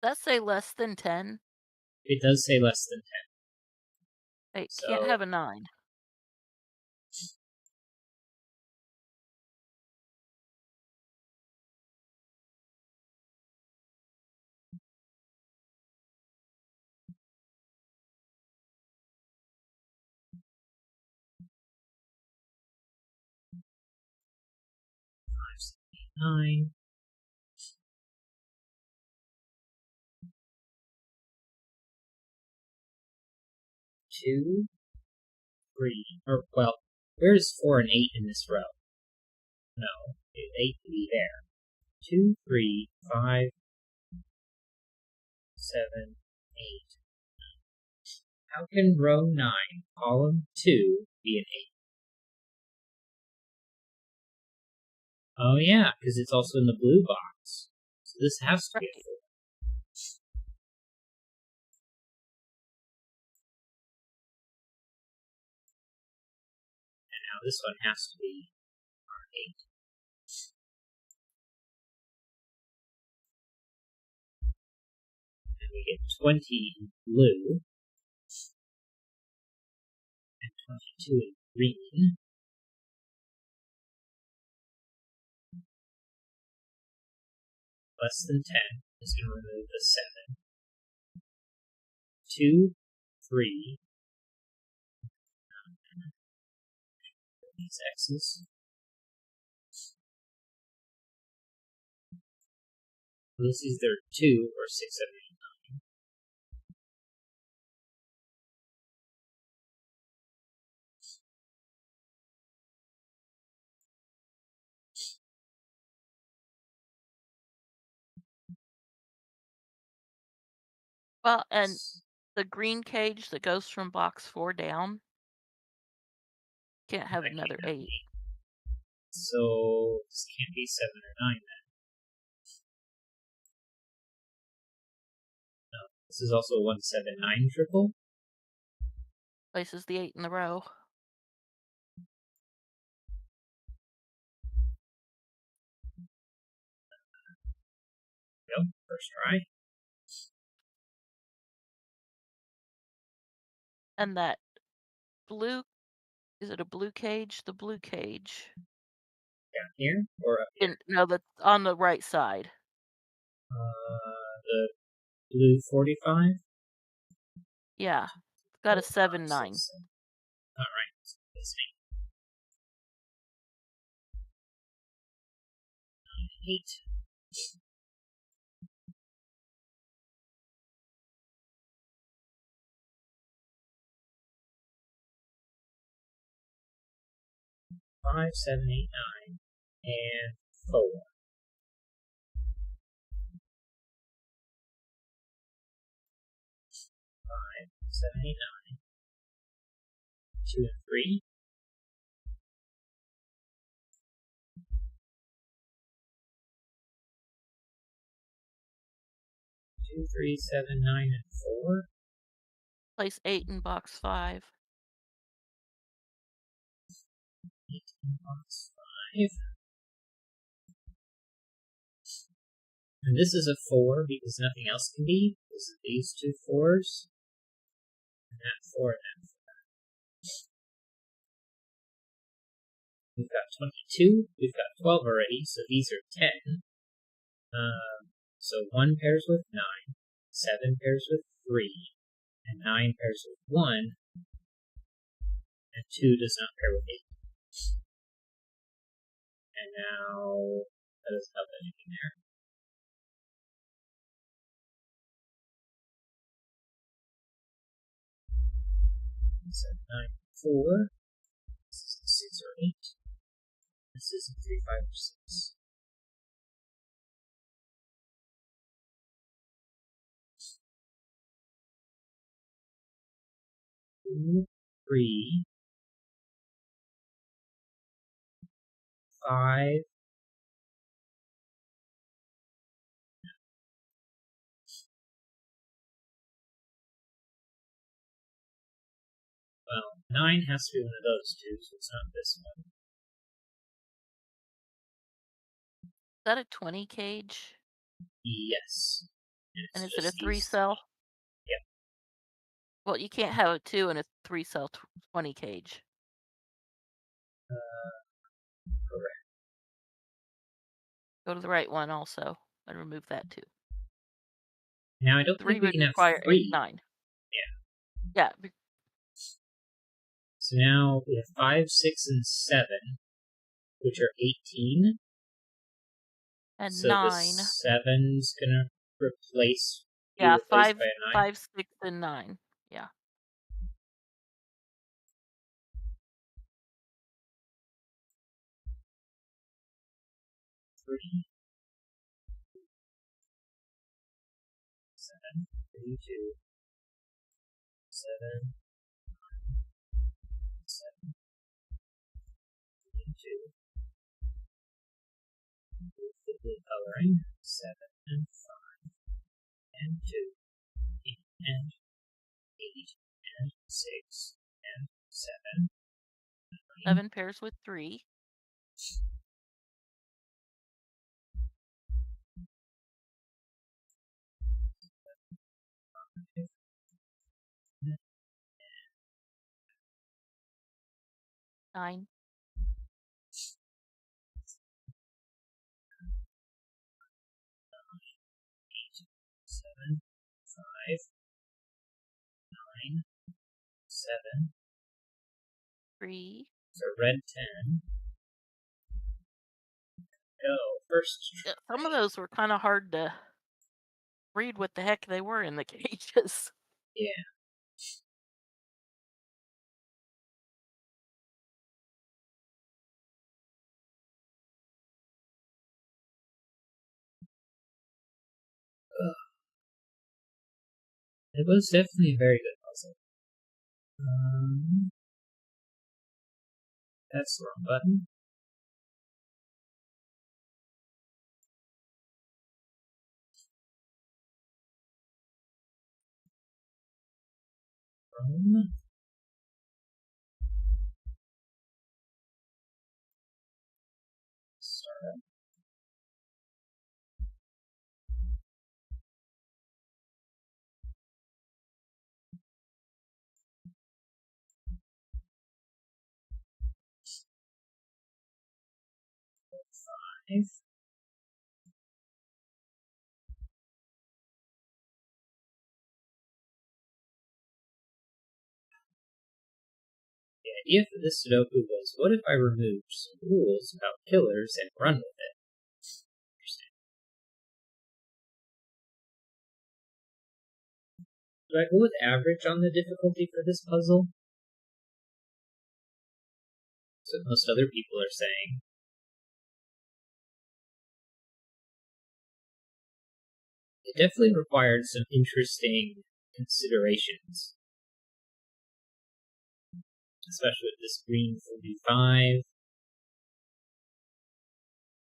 that say less than 10? It does say less than 10. It can't So, have a 9. five, 9. 2, 3. Or, well, where's 4 and 8 in this row? No, 8 could be there. 2, 3, 5, 7, 8. How can row 9, column 2, be an 8? Oh yeah, because it's also in the blue box. So this has to be a Right. 4. And now this one has to be our 8. And we get 20 in blue, and 22 in green. Less than 10 is going to remove the 7. 2, 3, these X's. So this is either 2 or 6, 7, 8, 9. Well, and the green cage that goes from box 4 down can't have That another can't 8. be. So this can't be 7 or 9 then. No. This is also a 179 triple. Places the 8 in the row. Go, first try. And that blue, is it a blue cage? The blue cage. Down here or up here? No, that's on the right side. The blue 45. Yeah. It's got a 4, 7, 5, 9. 6, 7. All right. It's 8. 5, 7, 8, 9, and 4. 5, 7, 8, 9. 2 and 3. 2, 3, 7, 9, and 4. Place 8 in box 5. 8 in box 5. And this is a 4 because nothing else can be. This is these two 4s. And that 4 and that 4. We've got 22. We've got 12 already, so these are 10. So 1 pairs with 9, 7 pairs with 3, and 9 pairs with 1, and 2 does not pair with 8. And now, that doesn't help anything there. 7, 9, 4. This is a 6 or 8. This is a 3, 5, or 6. 2, 3, 5. Well, 9 has to be one of those two, so it's not this one. Is that a 20 cage? Yes. And is it a 3 cell? Yep. Well, you can't have a 2 and a 3 cell 20 cage. Correct. Go to the right one also and remove that 2. Now, I don't 3 think we would can have require 3. 8, 9. Yeah. Yeah. So now we have 5, 6, and 7, which are 18. And So 9. the 7's gonna be replaced Yeah, by 5, a 9. 5, 6, and 9. Yeah. 3, 7, 3, 2, 7, 7, 3, 2. With the blue coloring, 7 and 5, and 2, 8 and 8, and 6, and 7. 7 pairs with 3. 5, 9. 7, 5, 9, 7. 3. So red 10. Go. First Yeah, try. some of those were kind of hard to read what the heck they were in the cages. Yeah. Ugh. It was definitely a very good puzzle. That's the wrong button. Chrome. Start up. Five. The idea for this Sudoku was, what if I removed some rules about killers and run with it? Interesting. Do I go with average on the difficulty for this puzzle? what most other people are saying. It definitely required some interesting considerations, especially with this green 45,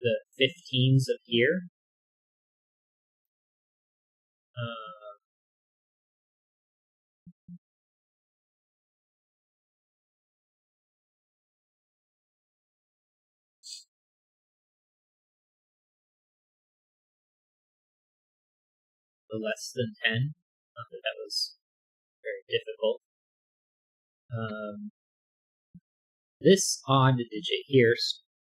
the 15s up here. The less than 10. Not that that was very difficult. This odd digit here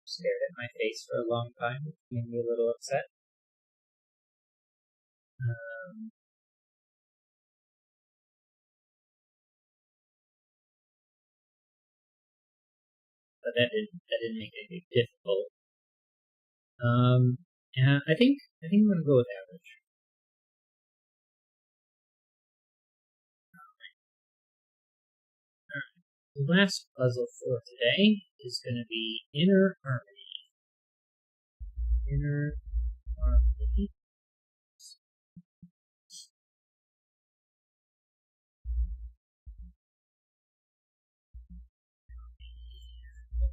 stared at my face for a long time, which made me a little upset. But that didn't make anything difficult. And I think I'm gonna go with average. The last puzzle for today is going to be inner harmony. Inner harmony.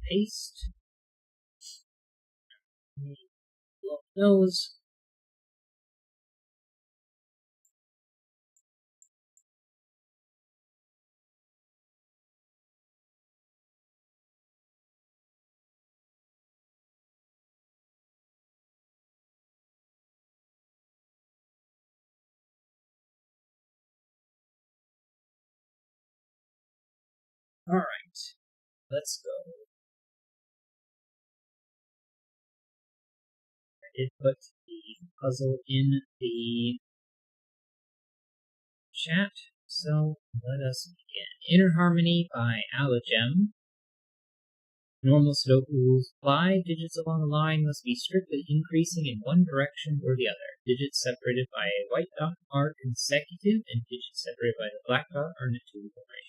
Paste. Blow those. Alright, let's go. I did put the puzzle in the chat, so let us begin. Inner Harmony by Alogem. Normal Sudoku rules apply. Digits along a line must be strictly increasing in one direction or the other. Digits separated by a white dot are consecutive, and digits separated by the black dot are in a two formation.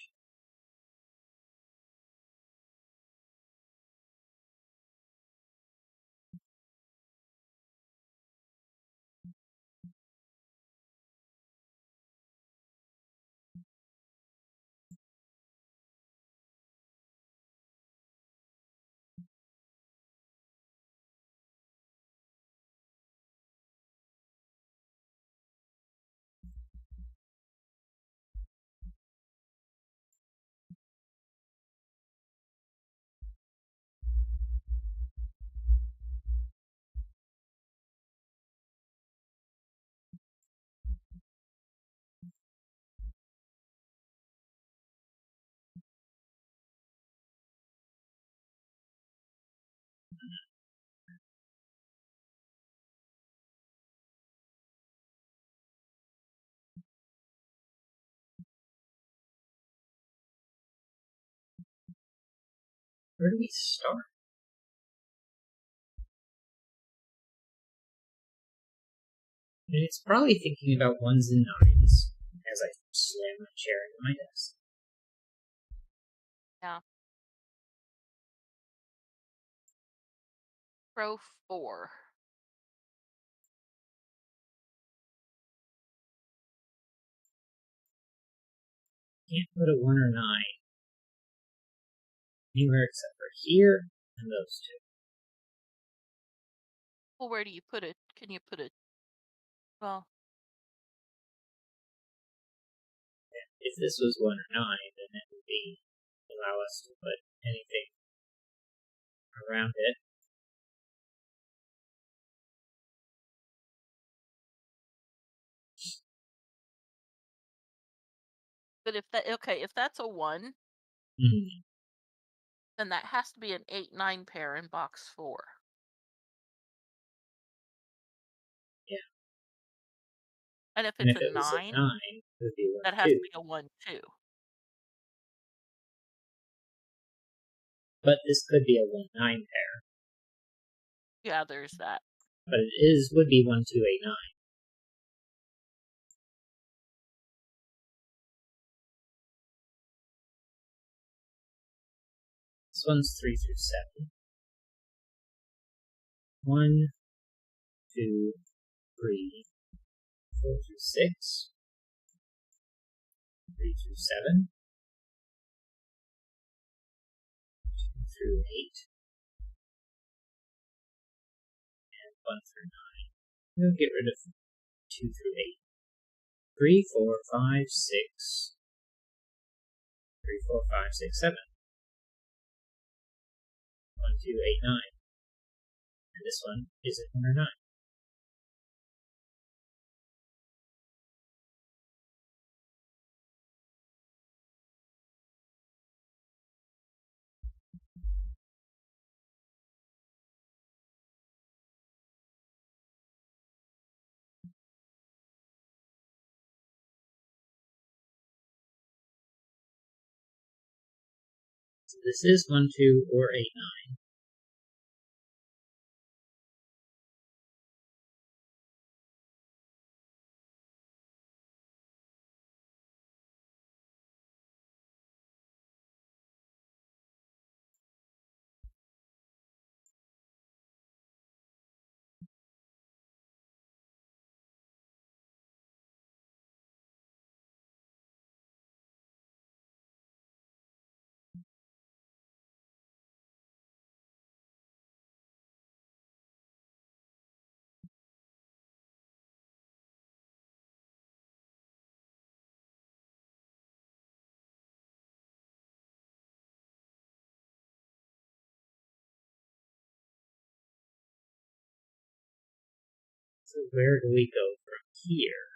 Where do we start? It's probably thinking about ones and nines as I slam my chair into my desk. Yeah. Row 4. Can't put a 1 or 9 anywhere except for here and those two. Well, where do you put it? Can you put it? Well, If this was 1 or 9, then it would allow us to put anything around it. but if that's a 1, then that has to be an 8-9 pair in box 4. Yeah. And if And it's if a it was a 9, 9, it would be 1 that has 2. to be a 1 2. But this could be a 1 9 pair. Yeah, there's that. But it would be 1 2 8 9. This one's 3 through 7. 1, 2, 3, 4 through 6. 3 through 7. 2 through 8. And 1 through 9. We'll get rid of 2 through 8. 3, 4, 5, 6. 3, 4, 5, 6, 7. 1, 2, 8, 9. And this one is at 1 or 9. So this is 1, 2, or 8, 9. So where do we go from here?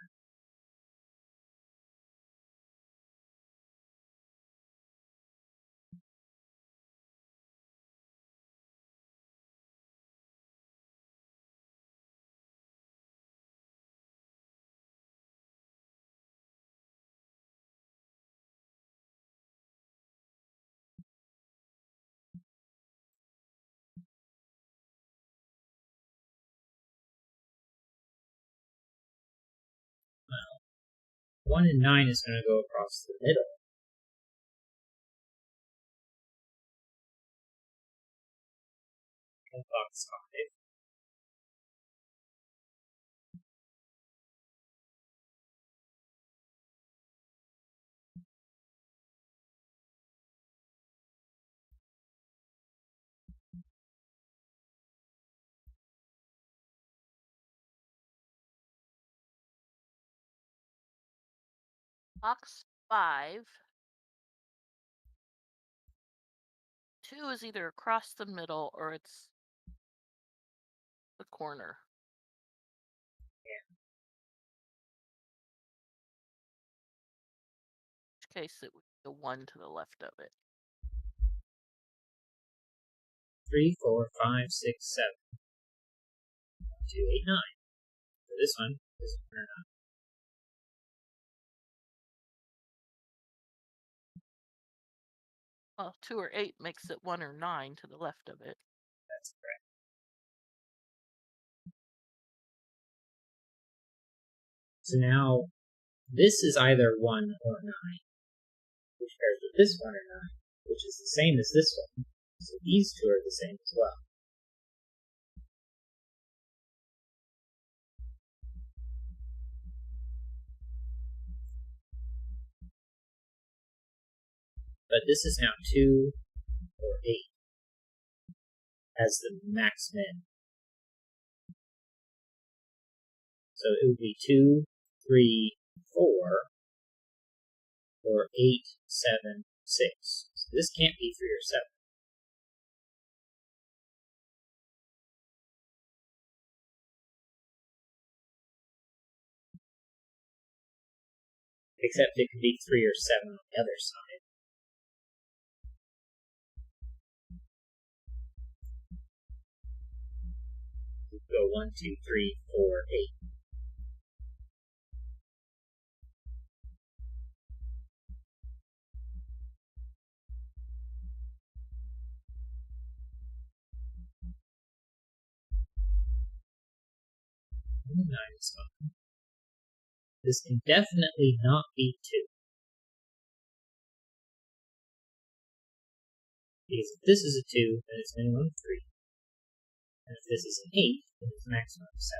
Well, 1 and 9 is going to go across the middle. And box 5. Box 5. 2 is either across the middle or it's the corner. Yeah. In which case it would be the 1 to the left of it. 3, 4, 5, 6, 7. 1, 2, 8, 9. So this one is 1 or 9. Well, 2 or 8 makes it 1 or 9 to the left of it. That's correct. So now, this is either 1 or 9, which pairs with this 1 or 9, which is the same as this one. So these two are the same as well. But this is now 2 or 8 as the max min. So it would be 2, 3, 4, or 8, 7, 6. So this can't be 3 or 7. Except it could be 3 or 7 on the other side. You go 1, 2, 3, 4, 8. Only 9 is fine. This can definitely not be 2. Because if this is a 2, then it's minimum of 3. And if this is an 8, then it's maximum of 7.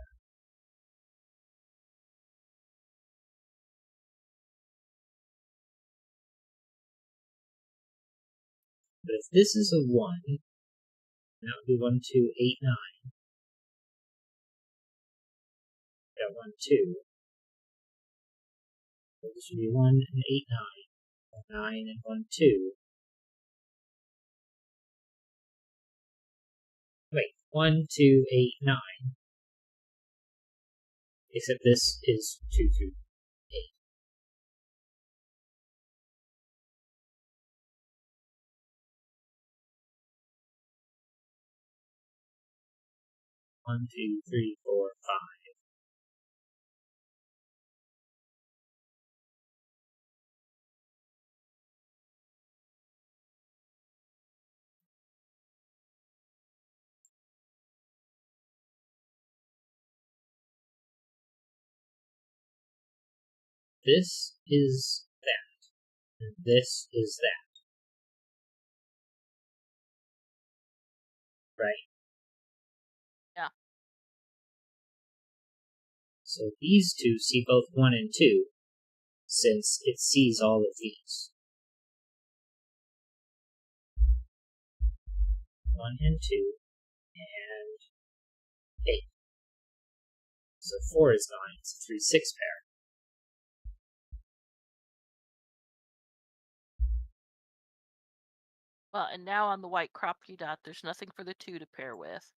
But if this is a 1, that would be 1, 2, 8, 9. Got 1, 2. So this would be 1 and 8, 9. 9 and 1, 2. Wait, 1, 2, 8, 9. Except this is 2 through 8. One, two, three, four, 5. This is that, and this is that, right? Yeah. So these two see both 1 and 2, since it sees all of these. 1 and 2, and 8. So 4 is gone, it's a 3, 6 pair. Well, and now on the white croppy dot, there's nothing for the 2 to pair with.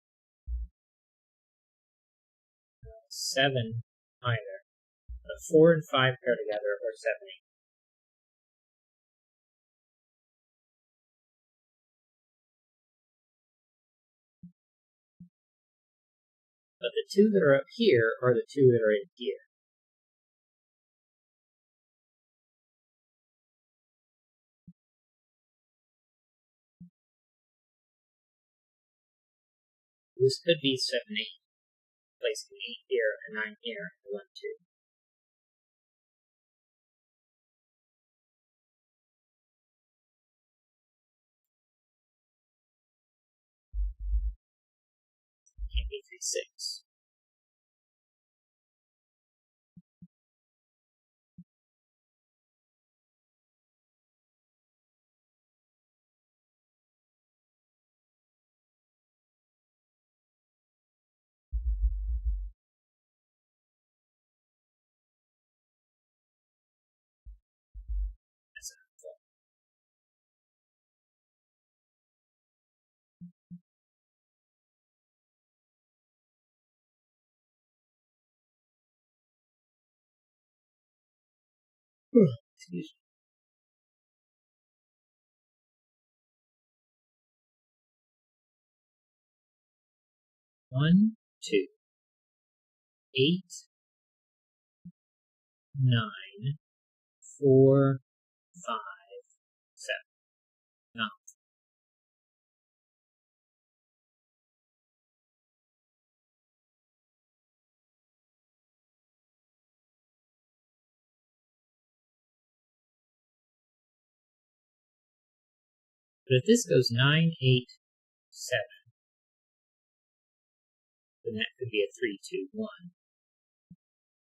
7 either. But 4 and 5 pair together, or 7, 8. But the 2 that are up here are the 2 that are in here. This could be 7, 8. Placing 8 here, and 9 here, and 1, 2. Can't be 3, 6. That's an outfall. Excuse me. 1, 2, 8, 9, 4, 5, 7. No. But if this goes 9, 8, 7, then that could be a 3, 2, 1.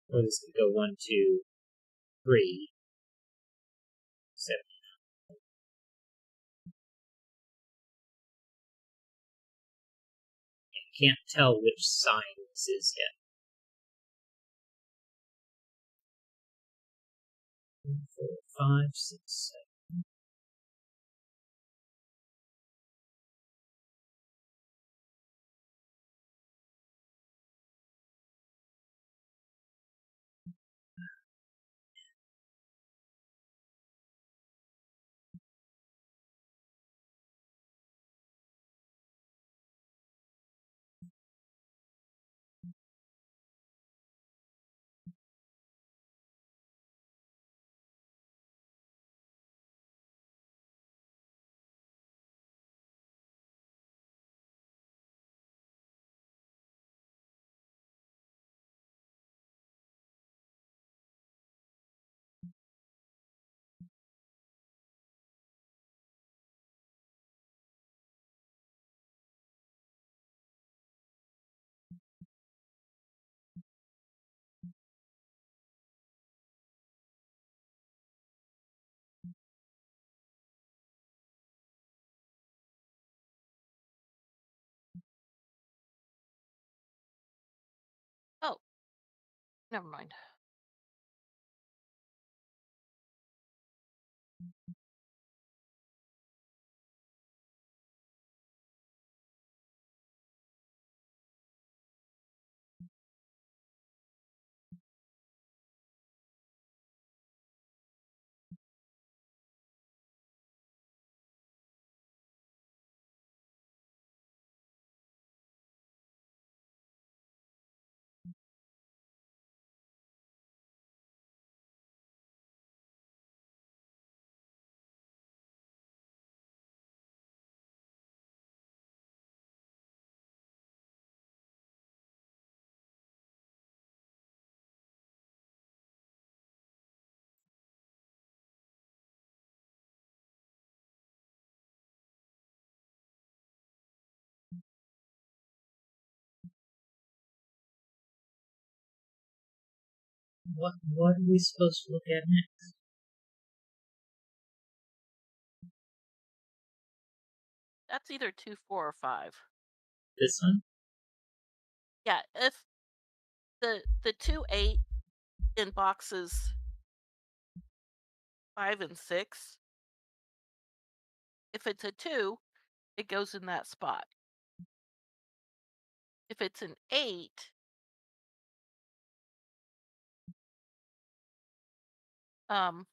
Or this could go 1, 2, 3, 7. You can't tell which sign this is yet. 4, 5, 6, 7. Never mind. What are we supposed to look at next? That's either 2, 4, or 5. This one? Yeah, if the 2, 8 in boxes 5 and 6, if it's a 2, it goes in that spot. If it's an 8, um,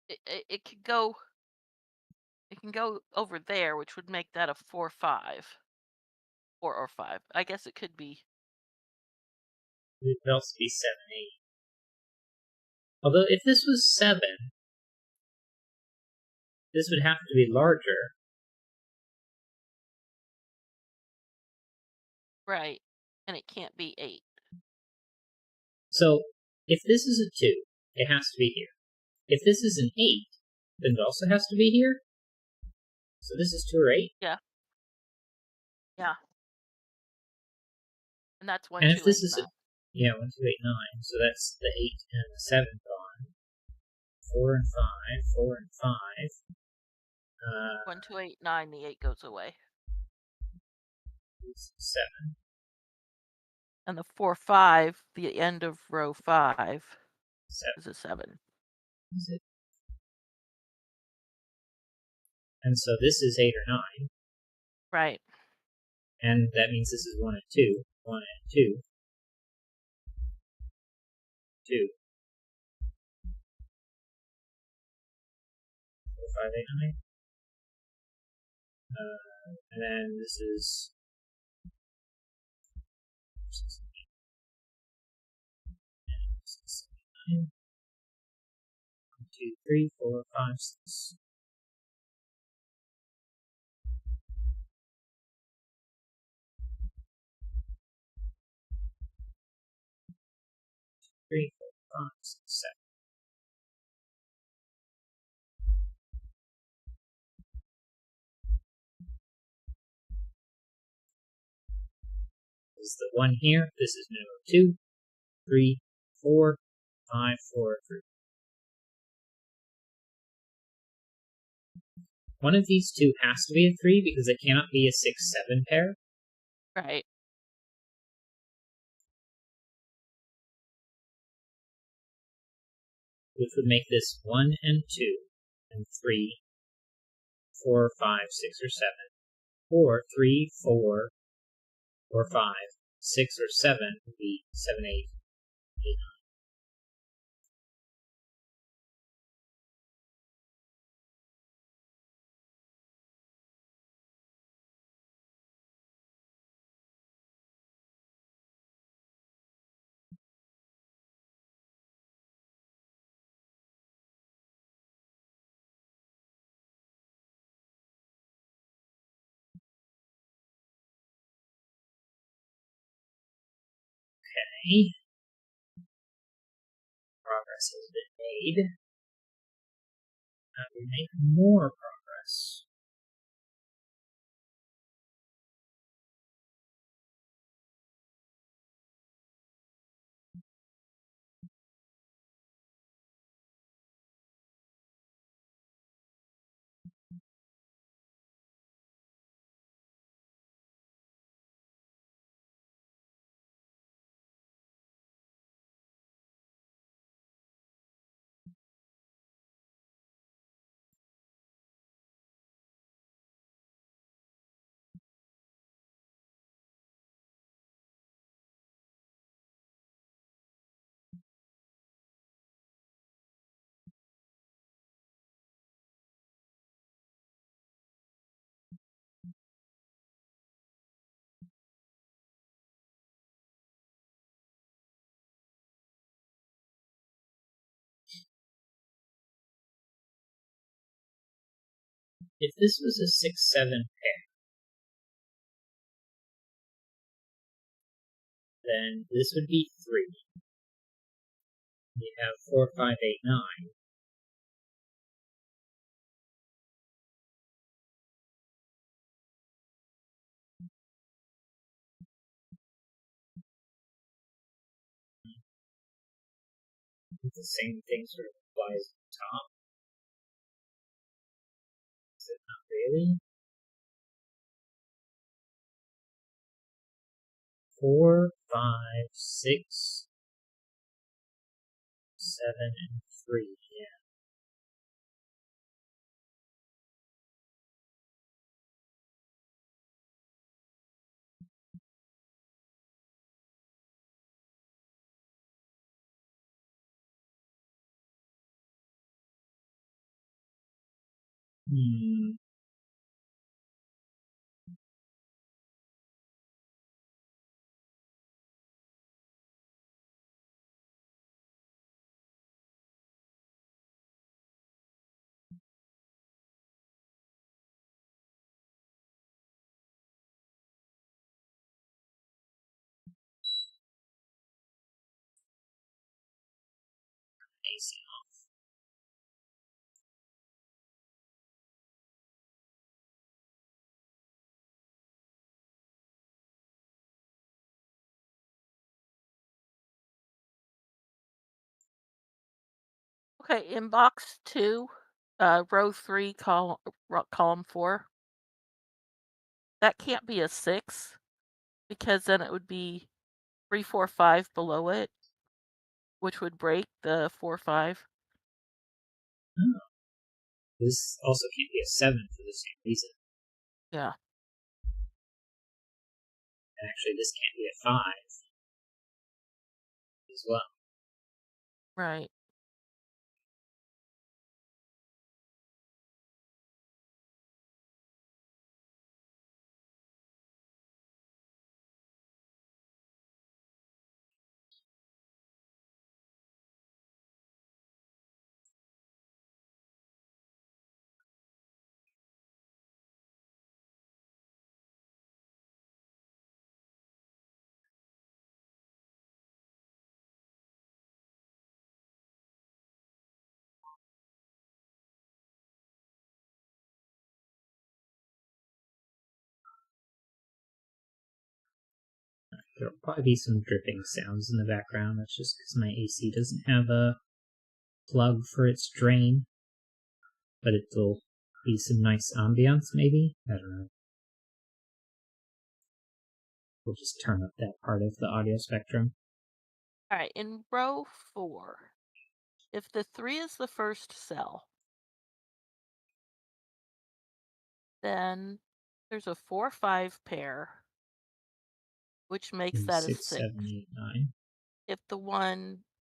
it can go over there, which would make that a 4, 5. 4 or 5. I guess it could be. It could also be 7, 8. Although, if this was 7, this would have to be larger. Right. And it can't be 8. So, if this is a 2, it has to be here. If this is an 8, then it also has to be here. So this is 2 or 8. Yeah. Yeah. And that's 1, And if 2, this 8, is 9. a, yeah, 1, 2, 8, 9. So that's the 8 and the 7 gone. 4 and 5, 4 and 5. 1, 2, 8, 9, the 8 goes away. 7. And the 4, 5, the end of row 5 7. is a 7. Is it? And so this is 8 or 9. Right. And that means this is 1 and 2. 1 and 2. 2. 4, 5, 8, 9. And then this is 9. 1, 2, 3, 4, 5, 6. 3, 4, 5, 6, 7. This is the 1 here. This is number 2, 3, 4, 5, 4, 3. One of these two has to be a 3 because it cannot be a 6, 7 pair. Right. Which would make this 1 and 2 and 3, 4, 5, 6, or 7. Or 3, 4, or 5, 6, or 7 would be 7, 8, 8, 9. Okay. Progress has been made. Now we make more progress. if this was a 6-7 pair, then this would be 3. You have 4, 5, 8, 9. The same thing sort of applies at the top. Is it not really? 4, 5, 6, 7, and 3. Yeah. Hmm. AC off. Okay, in box 2, row 3, column 4, that can't be a 6 because then it would be 3, 4, 5 below it, which would break the 4, 5. Oh. This also can't be a 7 for the same reason. Yeah. And actually, this can't be a 5 as well. Right. There'll probably be some dripping sounds in the background. That's just because my AC doesn't have a plug for its drain. But it'll be some nice ambiance, maybe? I don't know. We'll just turn up that part of the audio spectrum. All right, in row 4, if the 3 is the first cell, then there's a 4, 5 pair, which makes that a 6, 6. 7, 8, 9.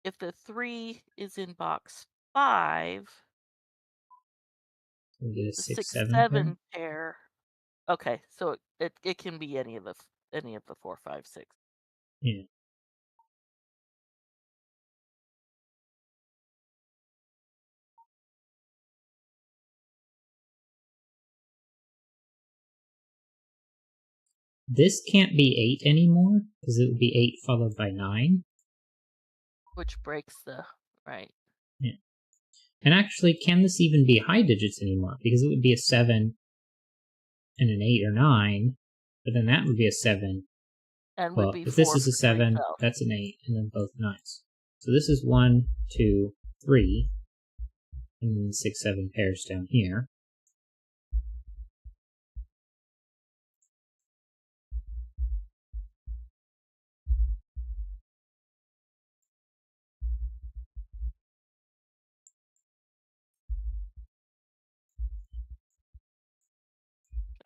If the 3 is in box 5, We get a the 6, 6, 7 pair. 7 pair. Okay, so it can be any of the 4, 5, 6. Yeah. This can't be 8 anymore, because it would be 8 followed by 9. Which breaks the right. Yeah. And actually, can this even be high digits anymore? Because it would be a 7 and an 8 or 9, but then that would be a 7. And would Well, be if this 4 is a for 3 7, cells. that's an 8, and then both 9s. So this is 1, 2, 3, and then 6, 7 pairs down here.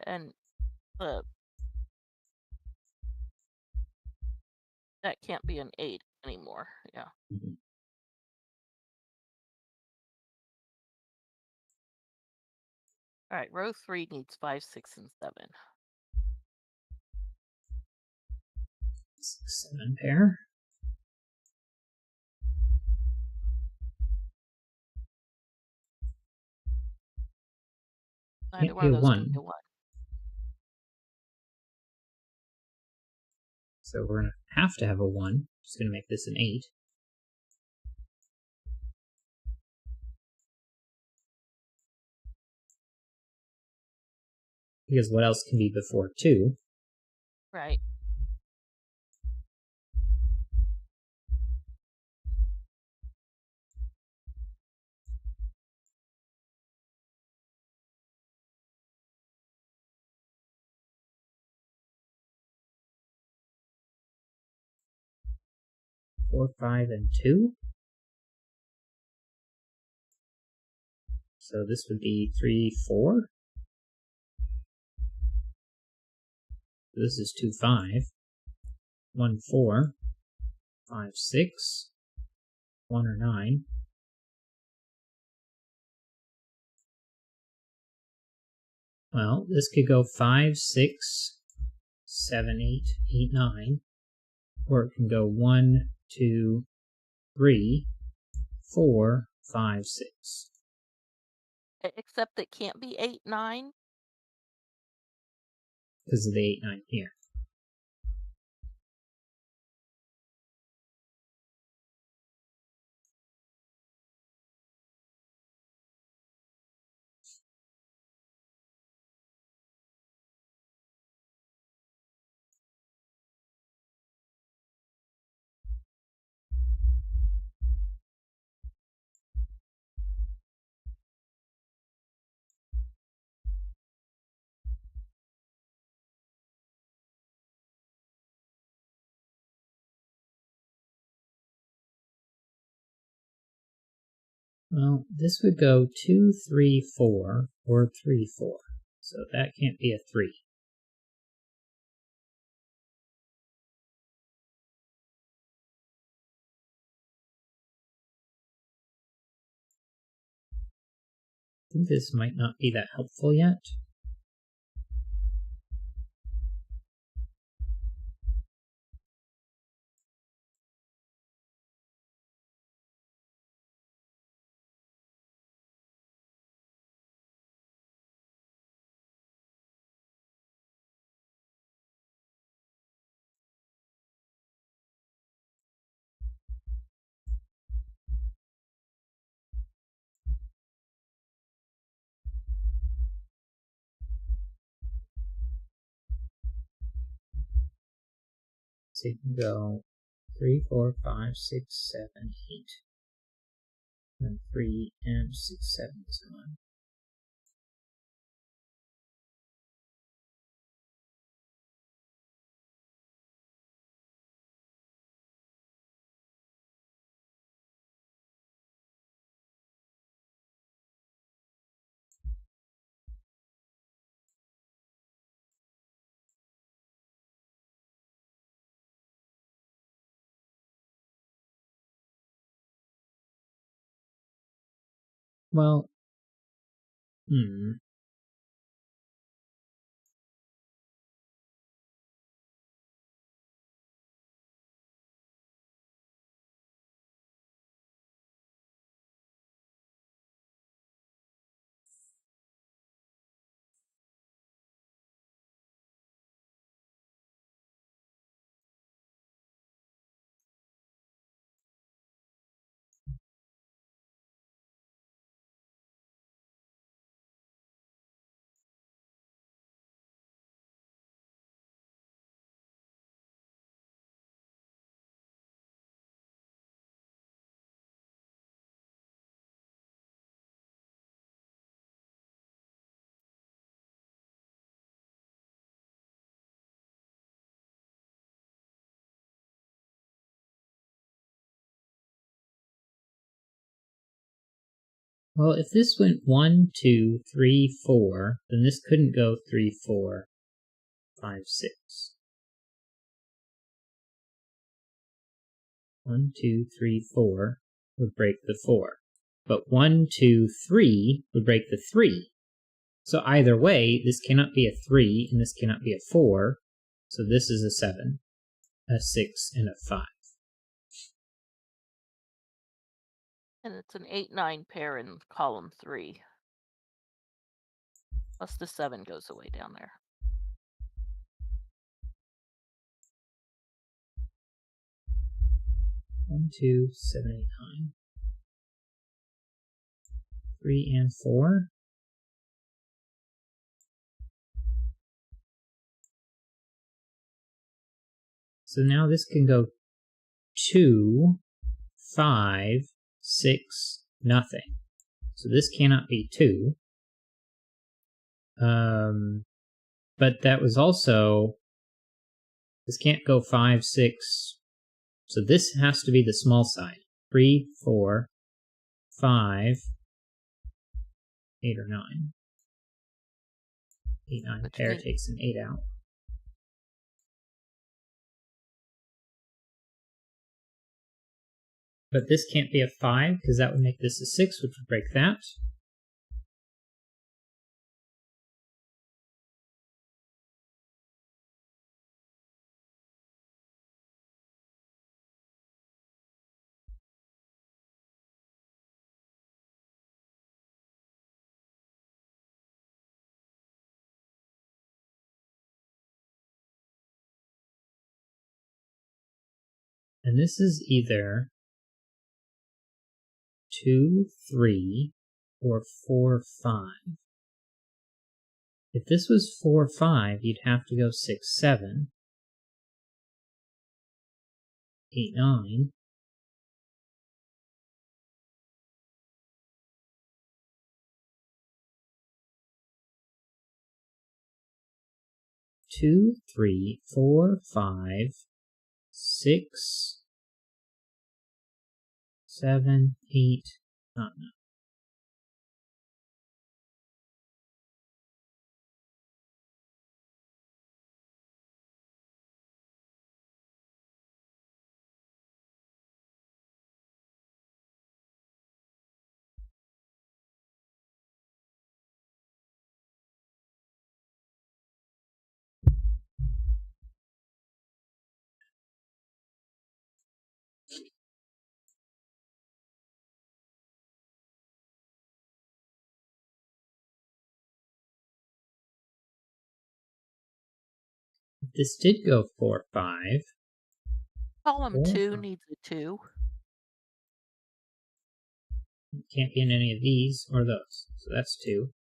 And the that can't be an 8 anymore. Yeah. Mm-hmm. All right, row 3 needs 5, 6, and 7. 6, 7 pair. Neither Can't one be of a those can be 1. a 1. So we're going to have to have a 1. Just going to make this an 8. Because what else can be before 2? Right. Four, 5, and 2. So this would be 3, 4. This is 2, 5. 1, 4. 5, 6. 1 or 9. Well, this could go 5, 6, 7, 8, 8, 9. Or it can go 1, 2, 3, 4, 5, 6. Except it can't be 8, 9. Because of the 8, 9 here. Well, this would go 2, 3, 4, or 3, 4. So that can't be a 3. I think this might not be that helpful yet. So you can go 3, 4, 5, 6, 7, 8. And 3 and 6, 7 is gone. Well, well, if this went 1, 2, 3, 4, then this couldn't go 3, 4, 5, 6. 1, 2, 3, 4 would break the 4. But 1, 2, 3 would break the 3. So either way, this cannot be a 3 and this cannot be a 4. So this is a 7, a 6, and a 5. And it's an 8, 9 pair in column 3. Plus the 7 goes away down there. 1, 2, 7, 8, 9. 3 and 4. So now this can go 2, 5, 6, nothing. So this cannot be 2. But that was also, this can't go 5, 6. So this has to be the small side. 3, 4, 5, 8 or 9. 8, 9 Which pair means takes an 8 out. But this can't be a 5 because that would make this a 6, which would break that. And this is either 2, 3, or 4, 5. If this was 4, 5, you'd have to go 6, 7, 8, 9. 2, 3, 4, 5, 6, 7, 8, not 9. If this did go 4, 5, column 4, 2 5. needs a 2. It can't be in any of these or those. So that's 2,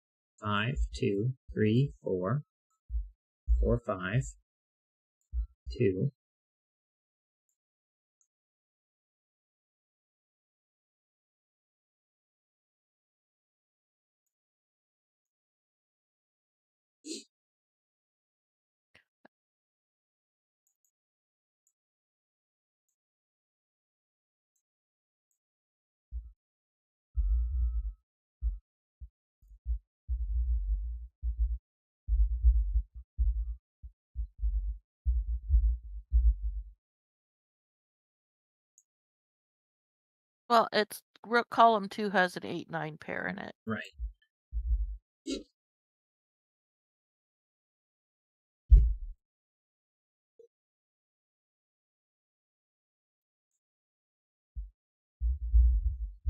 5, 2, 3, 4, 4, 5, 2. Well, it's column 2 has an 8, 9 pair in it. Right.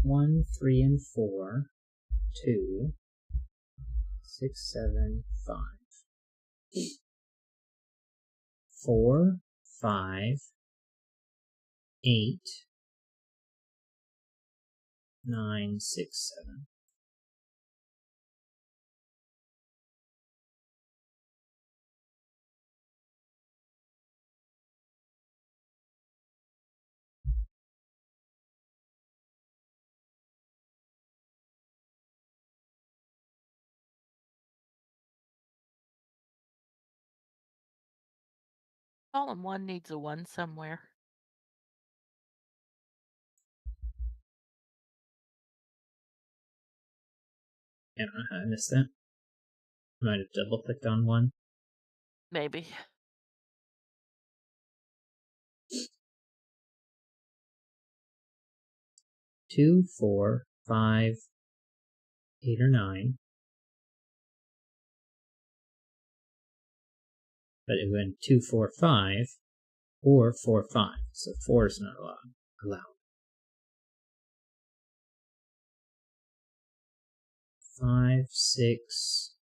One, 3, and 4, 2, 6, 7, 5. 4, 5, 8, 9, 6, 7. Column 1 needs a 1 somewhere. I don't know how I missed that. Might have double clicked on one. Maybe. 2, 4, 5, 8 or 9. But it went 2, 4, 5, or 4, 5. So 4 is not allowed. 5, 6,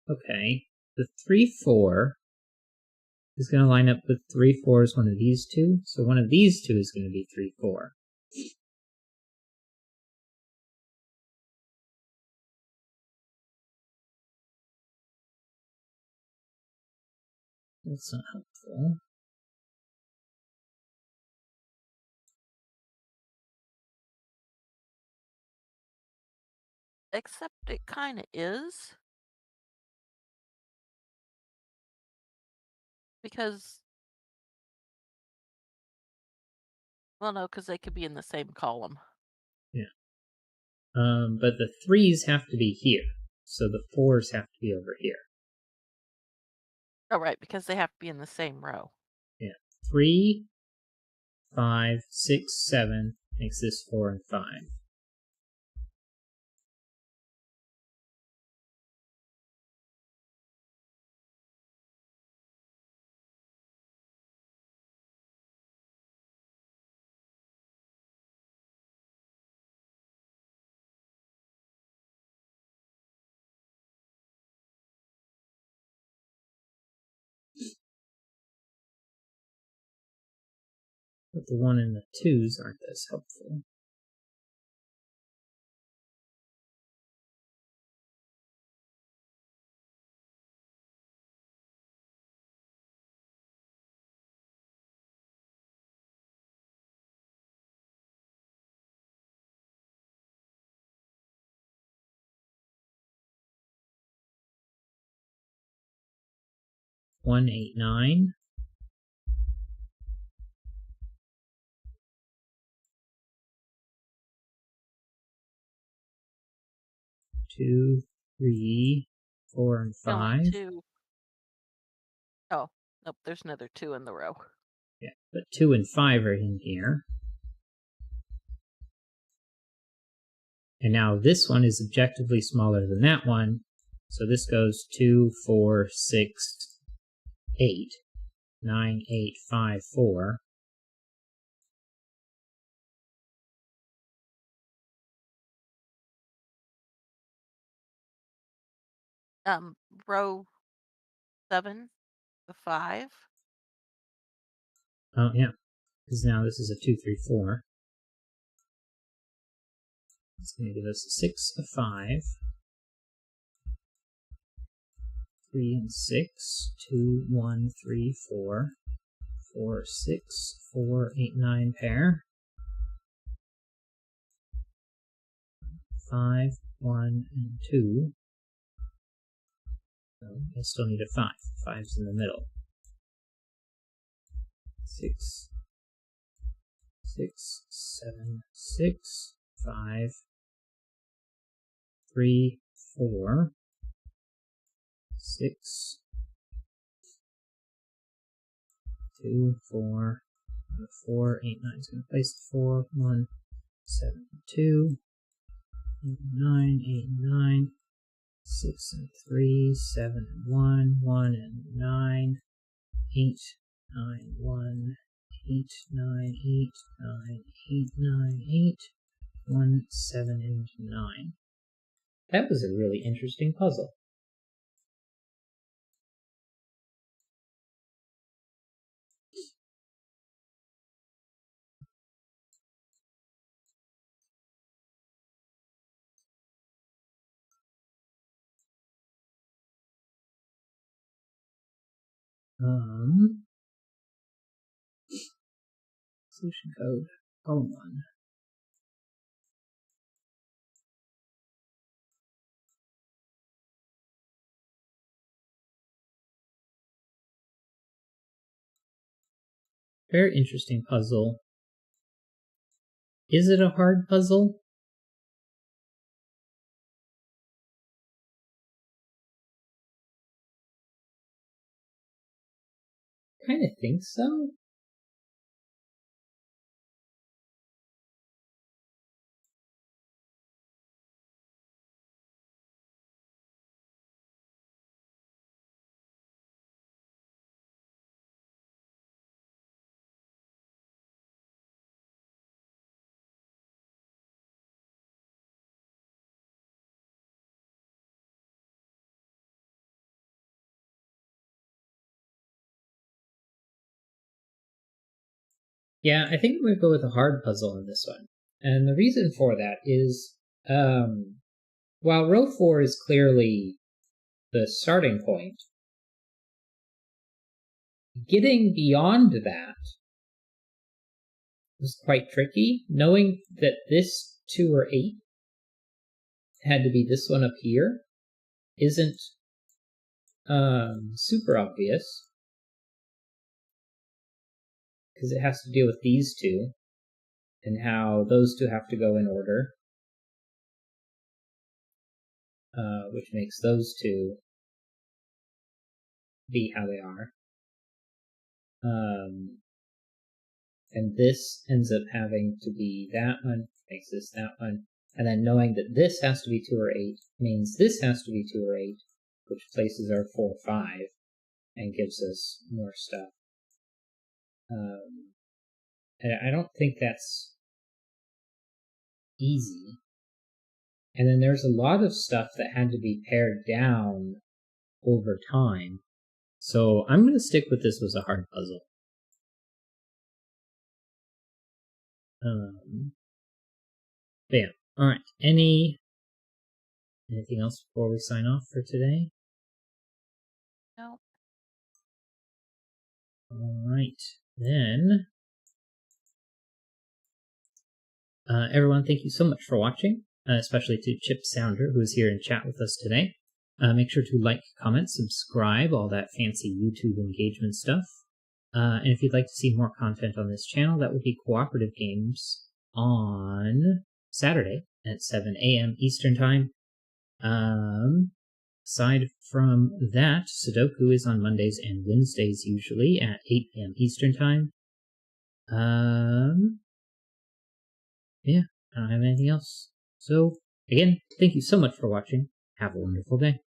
Okay, the 3, 4 is going to line up with 3, 4 is one of these two, so one of these two is going to be 3, 4. That's not helpful. Except it kind of is. Because, well, no, because they could be in the same column. Yeah. But the 3s have to be here, so the 4s have to be over here. Oh, right, because they have to be in the same row. Yeah. 3, 5, 6, 7 makes this 4 and 5. But the 1 and the 2s aren't as helpful. One, 8, 9. 2, 3, 4, and The only 5. two. Oh, nope, there's another 2 in the row. Yeah, but 2 and 5 are in here. And now this one is objectively smaller than that one. So this goes 2, 4, 6, 8, 9, 8, 5, 4. Row 7, the 5. Oh, yeah, because now this is a 2, 3, 4. It's going to give us a 6, a 5, 3 and 6, 2, 1, 3, 4, 4, 6, 4, 8, 9 pair, 5, 1, and 2. So I still need a 5. 5's in the middle. 6, 6, 7, 6, 5, 3, 4, 6, 2, 4, 4, 8, 9 is going to place the 4, 1, 7, 2, 8, 9, 8, 9, 6 and 3, 7 and 1, 1 and 9, 8, 9, 1, 8, 9, 8, 9, 8, 9, 8, 1, 7, and 9. That was a really interesting puzzle. Solution code, column 1. Very interesting puzzle. Is it a hard puzzle? Kind of think so. Yeah, I think I'm going to go with a hard puzzle on this one. And the reason for that is while row 4 is clearly the starting point, getting beyond that was quite tricky. Knowing that this 2 or 8 had to be this one up here isn't super obvious, because it has to deal with these two and how those two have to go in order, which makes those two be how they are. And this ends up having to be that one, makes this that one. And then knowing that this has to be 2 or 8 means this has to be 2 or 8, which places our 4, 5, and gives us more stuff. And I don't think that's easy. And then there's a lot of stuff that had to be pared down over time. So I'm going to stick with this was a hard puzzle. But yeah, all right. Anything else before we sign off for today? No. All right, then. Everyone, thank you so much for watching, especially to Chip Sounder, who is here in chat with us today. Make sure to like, comment, subscribe, all that fancy YouTube engagement stuff. And if you'd like to see more content on this channel, that will be Cooperative Games on Saturday at 7 a.m. Eastern Time. Aside from that, Sudoku is on Mondays and Wednesdays usually at 8 p.m. Eastern Time. Yeah, I don't have anything else. So, again, thank you so much for watching. Have a wonderful day.